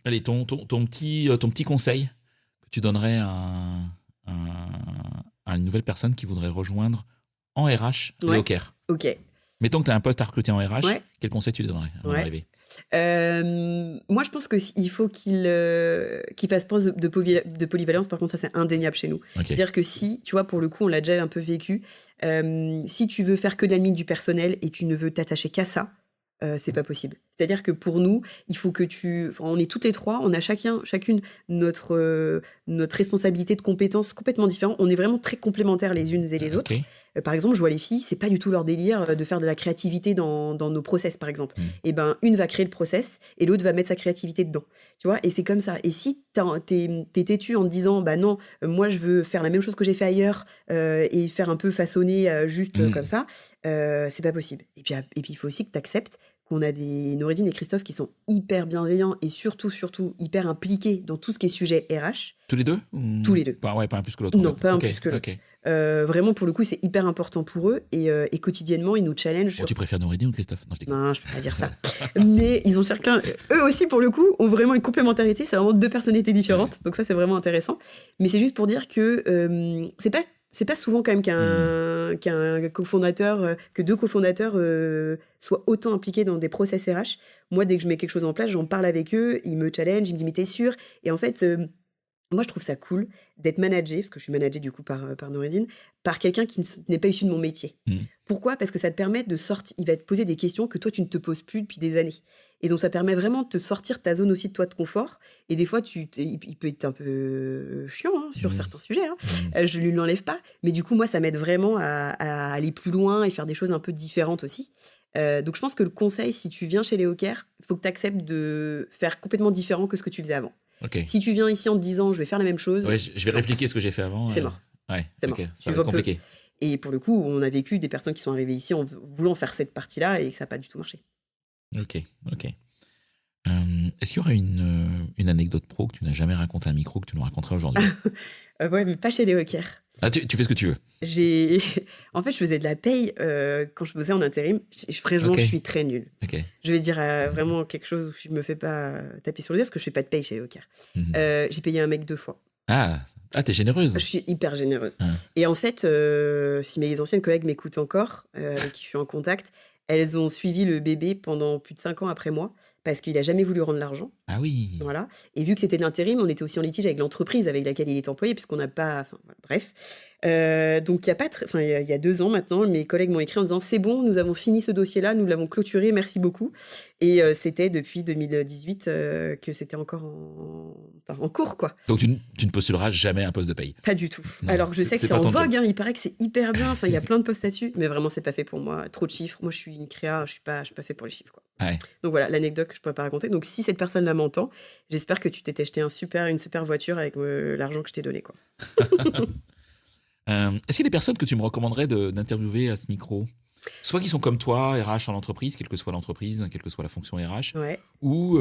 Allez, ton petit conseil que tu donnerais à une nouvelle personne qui voudrait rejoindre en RH les Hawkers. Ok. Mettons que tu as un poste à recruter en RH, Ouais. quel conseil tu donnerais avant d'arriver ? Moi, je pense qu'il faut qu'il fasse preuve de polyvalence. Par contre, ça, c'est indéniable chez nous. Okay. C'est-à-dire que si, tu vois, pour le coup, on l'a déjà un peu vécu, si tu veux faire que de l'admin du personnel et tu ne veux t'attacher qu'à ça, c'est pas possible. C'est-à-dire que pour nous, il faut que on est toutes les trois, on a chacune notre responsabilité de compétences complètement différentes. On est vraiment très complémentaires les unes et les autres. Par exemple, je vois les filles, c'est pas du tout leur délire de faire de la créativité dans nos process, par exemple. Et ben, une va créer le process et l'autre va mettre sa créativité dedans. Tu vois, et c'est comme ça. Et si t'es têtu en te disant, bah non, moi je veux faire la même chose que j'ai fait ailleurs et faire un peu façonner juste comme ça, c'est pas possible. Et puis il faut aussi que t'acceptes qu'on a des Noureddine et Christophe qui sont hyper bienveillants et surtout hyper impliqués dans tout ce qui est sujet RH. Tous les deux Tous les deux. Pas un plus que l'autre. Non, pas un plus que l'autre. Vraiment, pour le coup, c'est hyper important pour eux et quotidiennement, ils nous challengent. Tu préfères Noureddine ou Christophe ? Non, je peux pas dire ça. Mais ils ont chacun, eux aussi, pour le coup, ont vraiment une complémentarité. C'est vraiment deux personnalités différentes. Donc ça, c'est vraiment intéressant. Mais c'est juste pour dire que c'est pas souvent quand même qu'un cofondateur, que deux cofondateurs soient autant impliqués dans des process RH. Moi, dès que je mets quelque chose en place, j'en parle avec eux, ils me challengent, ils me disent mais t'es sûr ? Et en fait, moi, je trouve ça cool d'être managé, parce que je suis managée du coup par Noureddine, par quelqu'un qui n'est pas issu de mon métier. Pourquoi ? Parce que ça te permet de sortir, il va te poser des questions que toi, tu ne te poses plus depuis des années. Et donc, ça permet vraiment de te sortir de ta zone aussi de toi de confort. Et des fois, il peut être un peu chiant sur certains sujets. Je ne lui l'enlève pas. Mais du coup, moi, ça m'aide vraiment à aller plus loin et faire des choses un peu différentes aussi. Donc, je pense que le conseil, si tu viens chez les Hawkers, il faut que tu acceptes de faire complètement différent que ce que tu faisais avant. Okay. Si tu viens ici en te disant je vais faire la même chose, je vais répliquer ce que j'ai fait avant. C'est mort. Ouais, c'est mort. Ça va être compliqué. Et pour le coup, on a vécu des personnes qui sont arrivées ici en voulant faire cette partie-là et que ça n'a pas du tout marché. Ok. Est-ce qu'il y aurait une anecdote pro que tu n'as jamais racontée à un micro que tu nous raconterais aujourd'hui ? Ouais, mais pas chez les Hawkers. Ah, tu fais ce que tu veux. En fait, je faisais de la paye quand je bossais en intérim. Franchement, Ok. je suis très nulle. Ok. Je vais dire vraiment quelque chose où je me fais pas taper sur le doigt parce que je fais pas de paye chez Eocare. Mhm. J'ai payé un mec 2 fois. Ah, t'es généreuse. Je suis hyper généreuse. Ah. Et en fait, si mes anciennes collègues m'écoutent encore, avec qui je suis en contact, elles ont suivi le bébé pendant plus de 5 ans après moi parce qu'il a jamais voulu rendre l'argent. Ah oui. Voilà. Et vu que c'était de l'intérim, on était aussi en litige avec l'entreprise avec laquelle il est employé, puisqu'on n'a pas. Enfin, voilà, bref. Donc, il y a pas. Enfin, il y a 2 ans maintenant, mes collègues m'ont écrit en disant c'est bon, nous avons fini ce dossier-là, nous l'avons clôturé, merci beaucoup. Et c'était depuis 2018 que c'était encore en cours, quoi. Donc tu ne postuleras jamais un poste de paye. Pas du tout. Non, Alors, je sais que c'est pas en ton job. vogue, hein, il paraît que c'est hyper bien. Enfin, il y a plein de postes là-dessus, mais vraiment, c'est pas fait pour moi. Trop de chiffres. Moi, je suis une créa, je suis pas fait pour les chiffres, quoi. Ouais. Donc voilà, l'anecdote que je pourrais pas raconter. Donc si cette personne-là m'entend, j'espère que tu t'étais acheté une super voiture avec l'argent que je t'ai donné, quoi. Est-ce qu'il y a des personnes que tu me recommanderais d'interviewer à ce micro? Soit qui sont comme toi, RH en entreprise, quelle que soit l'entreprise, quelle que soit la fonction RH, Ouais. ou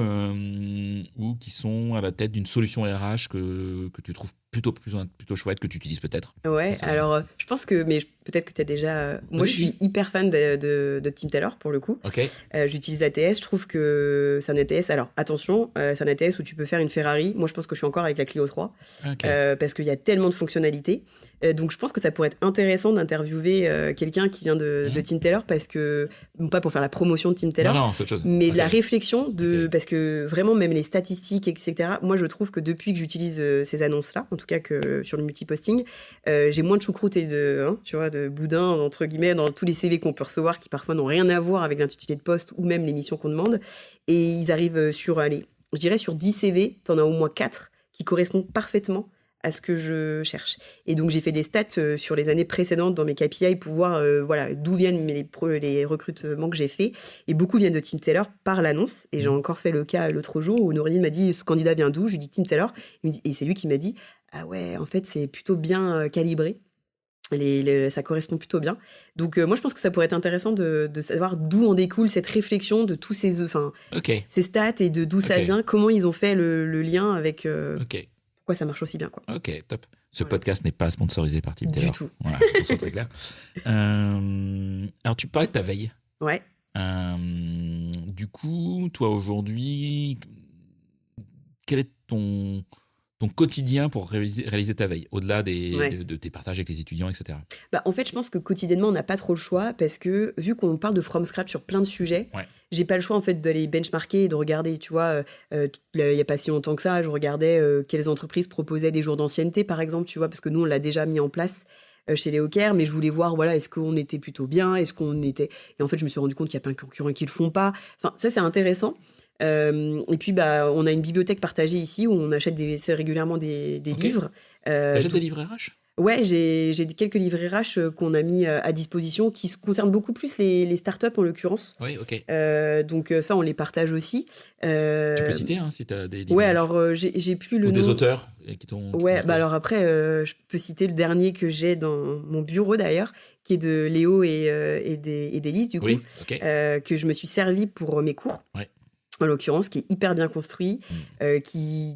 qui sont à la tête d'une solution RH que tu trouves plutôt chouette, que tu utilises peut-être. Ouais, Ça- alors je pense que, mais peut-être que tu as déjà. Moi, Vas-y, je suis hyper fan de Tim Taylor pour le coup. Ok. J'utilise ATS, je trouve que c'est un ATS. Alors attention, c'est un ATS où tu peux faire une Ferrari. Moi, je pense que je suis encore avec la Clio 3 Ok. parce qu'il y a tellement de fonctionnalités. Donc, je pense que ça pourrait être intéressant d'interviewer quelqu'un qui vient de Tim Taylor parce que, non pas pour faire la promotion de Tim Taylor, Non, c'est autre chose. mais de Ok. la réflexion Ok. parce que vraiment même les statistiques, etc. Moi, je trouve que depuis que j'utilise ces annonces-là, en tout cas que sur le multiposting, j'ai moins de choucroute et tu vois, de boudin entre guillemets dans tous les CV qu'on peut recevoir qui parfois n'ont rien à voir avec l'intitulé de poste ou même les missions qu'on demande. Et ils arrivent je dirais sur 10 CV, t'en as au moins 4 qui correspondent parfaitement à ce que je cherche. Et donc, j'ai fait des stats sur les années précédentes dans mes KPI pour voir voilà, d'où viennent les recrutements que j'ai faits. Et beaucoup viennent de Tim Taylor par l'annonce. Et j'ai encore fait le cas l'autre jour où Nourine m'a dit « Ce candidat vient d'où ?» Je lui dis « Tim Taylor ». Et c'est lui qui m'a dit « Ah ouais, en fait, c'est plutôt bien calibré. Ça correspond plutôt bien. » Donc, moi, je pense que ça pourrait être intéressant de savoir d'où en découle cette réflexion de tous ces stats et de d'où ça Ok. vient, comment ils ont fait le lien avec Ok. pourquoi ça marche aussi bien, quoi. Ok, top. Ce Voilà. podcast n'est pas sponsorisé par Tim Du Taylor. tout. Voilà, qu'on soit très clair. Alors, tu parlais de ta veille. Ouais. Du coup, toi, aujourd'hui, quel est ton quotidien pour réaliser ta veille, au-delà Ouais. de tes partages avec les étudiants, etc. Bah, en fait, je pense que quotidiennement, on n'a pas trop le choix parce que vu qu'on parle de from scratch sur plein de sujets, Ouais. j'ai pas le choix en fait d'aller benchmarker et de regarder. Tu vois, il y a pas si longtemps que ça, je regardais quelles entreprises proposaient des jours d'ancienneté, par exemple, tu vois, parce que nous, on l'a déjà mis en place chez les Eocare, mais je voulais voir, voilà, est-ce qu'on était plutôt bien, est-ce qu'on était... Et en fait, je me suis rendu compte qu'il y a plein de concurrents qui le font pas. Enfin, ça, c'est intéressant. Et puis, bah, on a une bibliothèque partagée ici où on achète régulièrement des Ok. livres. T'achètes Donc- des livres RH? Ouais, j'ai quelques livres RH qu'on a mis à disposition qui concernent beaucoup plus les startups en l'occurrence. Oui, ok. Donc ça, on les partage aussi. Tu peux citer hein, si tu as des livres Ouais, RH. alors j'ai plus le Ou nom. des auteurs qui t'ont... Ouais, bah alors après, je peux citer le dernier que j'ai dans mon bureau d'ailleurs, qui est de Léo et d'Élise du coup, Oui, ok. que je me suis servi pour mes cours. Ouais. En l'occurrence, qui est hyper bien construit, qui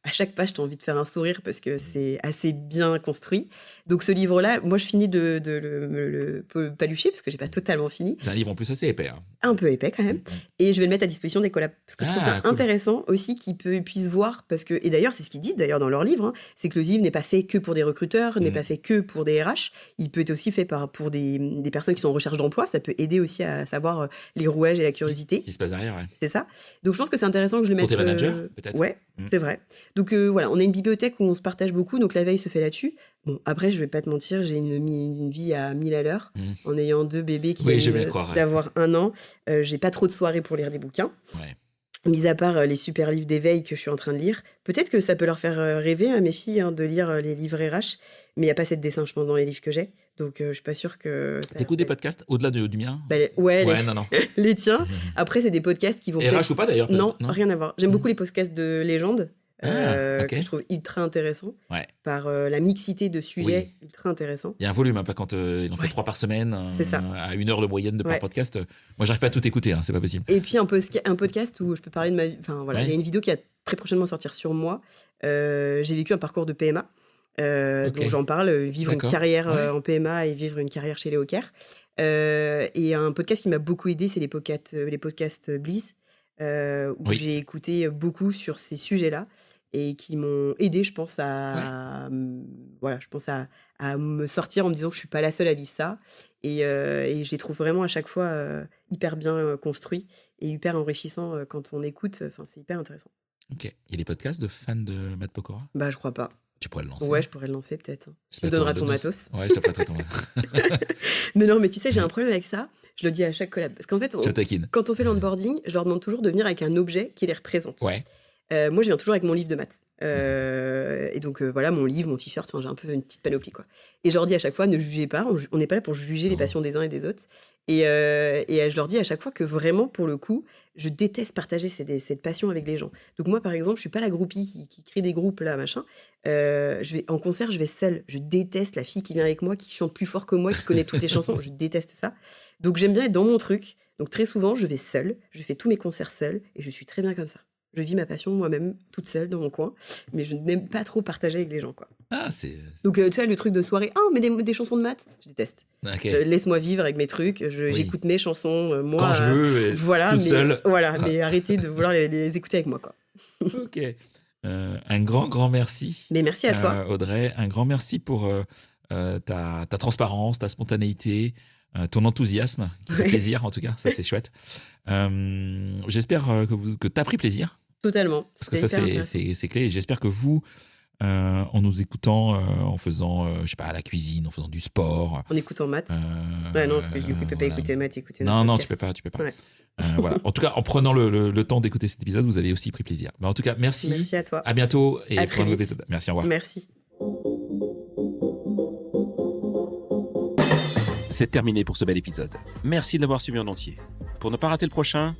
à chaque page, tu as envie de faire un sourire parce que c'est assez bien construit. Donc ce livre-là, moi, je finis de le palucher parce que j'ai pas totalement fini. C'est un livre en plus assez épais. Hein. Un peu épais quand même. Et je vais le mettre à disposition des collabs. Parce que je trouve ça Cool. intéressant aussi qu'ils puissent voir. Parce que, et d'ailleurs, c'est ce qu'ils disent d'ailleurs dans leur livre, hein, c'est que le livre n'est pas fait que pour des recruteurs, n'est pas fait que pour des RH. Il peut être aussi fait pour des personnes qui sont en recherche d'emploi. Ça peut aider aussi à savoir les rouages et la curiosité. Ce qui se passe derrière, ouais. C'est ça. Donc je pense que c'est intéressant que je le mette. Pour tes managers, peut-être. Ouais, c'est vrai. Donc voilà, on a une bibliothèque où on se partage beaucoup. Donc la veille se fait là-dessus. Bon, après, je vais pas te mentir, j'ai une vie à 1000 à l'heure. En ayant 2 bébés qui viennent d'avoir 1 an. J'ai pas trop de soirées pour lire des bouquins. Ouais. Mis à part les super livres d'éveil que je suis en train de lire. Peut-être que ça peut leur faire rêver à mes filles de lire les livres RH. Mais il n'y a pas assez de dessin, je pense, dans les livres que j'ai. Donc, je suis pas sûre que... T'écoutes des podcasts au-delà du mien? Bah, ouais, non. les tiens. Après, c'est des podcasts qui vont... RH ou pas, d'ailleurs? Non, rien à voir. J'aime beaucoup les podcasts de légendes. Ok. Que je trouve ultra intéressant. Ouais. Par la mixité de sujets ultra intéressant. Il y a un volume, hein, quand il en fait 3 par semaine, C'est ça. à 1 heure de moyenne par podcast. Moi, j'arrive pas à tout écouter, hein, c'est pas possible. Et puis un podcast où je peux parler de ma vie. Enfin voilà, il y a une vidéo qui va très prochainement sortir sur moi. J'ai vécu un parcours de PMA. Donc j'en parle, vivre une D'accord. carrière Ouais. en PMA et vivre une carrière chez Léo Ker. Et un podcast qui m'a beaucoup aidé, c'est les podcasts Bliss, où Oui. j'ai écouté beaucoup sur ces sujets-là et qui m'ont aidé, je pense, Ouais. voilà, je pense à me sortir en me disant que je suis pas la seule à vivre ça. Et je les trouve vraiment à chaque fois hyper bien construits et hyper enrichissants quand on écoute. Enfin, c'est hyper intéressant. Ok. Il y a des podcasts de fans de Matt Pokora? Bah, je crois pas. Tu pourrais le lancer. Ouais, je pourrais le lancer peut-être. Tu me J'espère que donneras t'auras ton le dos. matos. Ouais, je te prêterai ton matos. Mais non, mais tu sais, j'ai un problème avec ça. Je le dis à chaque collab. Parce qu'en fait, Je taquine. quand on fait l'onboarding, je leur demande toujours de venir avec un objet qui les représente. Ouais. Moi, je viens toujours avec mon livre de maths. Et donc, voilà, mon livre, mon t-shirt, enfin, j'ai un peu une petite panoplie, quoi. Et je leur dis à chaque fois, ne jugez pas, on n'est pas là pour juger les Non. passions des uns et des autres. Et je leur dis à chaque fois que vraiment, pour le coup, je déteste partager cette passion avec les gens. Donc moi, par exemple, je suis pas la groupie qui crée des groupes, là, machin. En concert, je vais seule. Je déteste la fille qui vient avec moi, qui chante plus fort que moi, qui connaît toutes les chansons. Je déteste ça. Donc j'aime bien être dans mon truc. Donc très souvent, je vais seule. Je fais tous mes concerts seule. Et je suis très bien comme ça. Je vis ma passion moi-même, toute seule, dans mon coin. Mais je n'aime pas trop partager avec les gens, quoi. Ah, c'est. Donc, tu sais, le truc de soirée, mais des chansons de maths, je déteste. Ok. Laisse-moi vivre avec mes trucs. Oui. J'écoute mes chansons, moi. Quand je veux, et Voilà, tout mais, seul. Voilà, Ah. mais arrêtez de vouloir les écouter avec moi, quoi. Ok. Un grand merci. Mais merci à toi. Audrey. Un grand merci pour ta transparence, ta spontanéité, ton enthousiasme, qui fait Ouais. plaisir en tout cas. Ça, c'est chouette. J'espère que tu as pris plaisir. Totalement. Parce que C'était ça, hyper intéressant. c'est clé. Et j'espère que vous, en nous écoutant, en faisant, je sais pas, à la cuisine, en faisant du sport. En écoutant maths. Ouais, non, parce que du coup, il peut pas voilà. écouter maths, écouter Non, notre tu podcast. peux pas. Ouais. Voilà. En tout cas, en prenant le temps d'écouter cet épisode, vous avez aussi pris plaisir. Mais en tout cas, merci. Merci à toi. À bientôt et À pour très un nouveau vite. épisode. Merci, au revoir. Merci. C'est terminé pour ce bel épisode. Merci de l'avoir suivi en entier. Pour ne pas rater le prochain,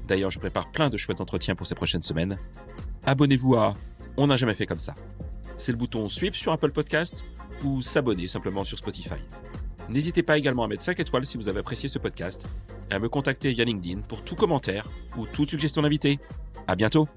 d'ailleurs, je prépare plein de chouettes entretiens pour ces prochaines semaines, abonnez-vous à On n'a jamais fait comme ça. C'est le bouton Suivre sur Apple Podcast ou s'abonner simplement sur Spotify. N'hésitez pas également à mettre 5 étoiles si vous avez apprécié ce podcast et à me contacter via LinkedIn pour tout commentaire ou toute suggestion d'invité. À bientôt!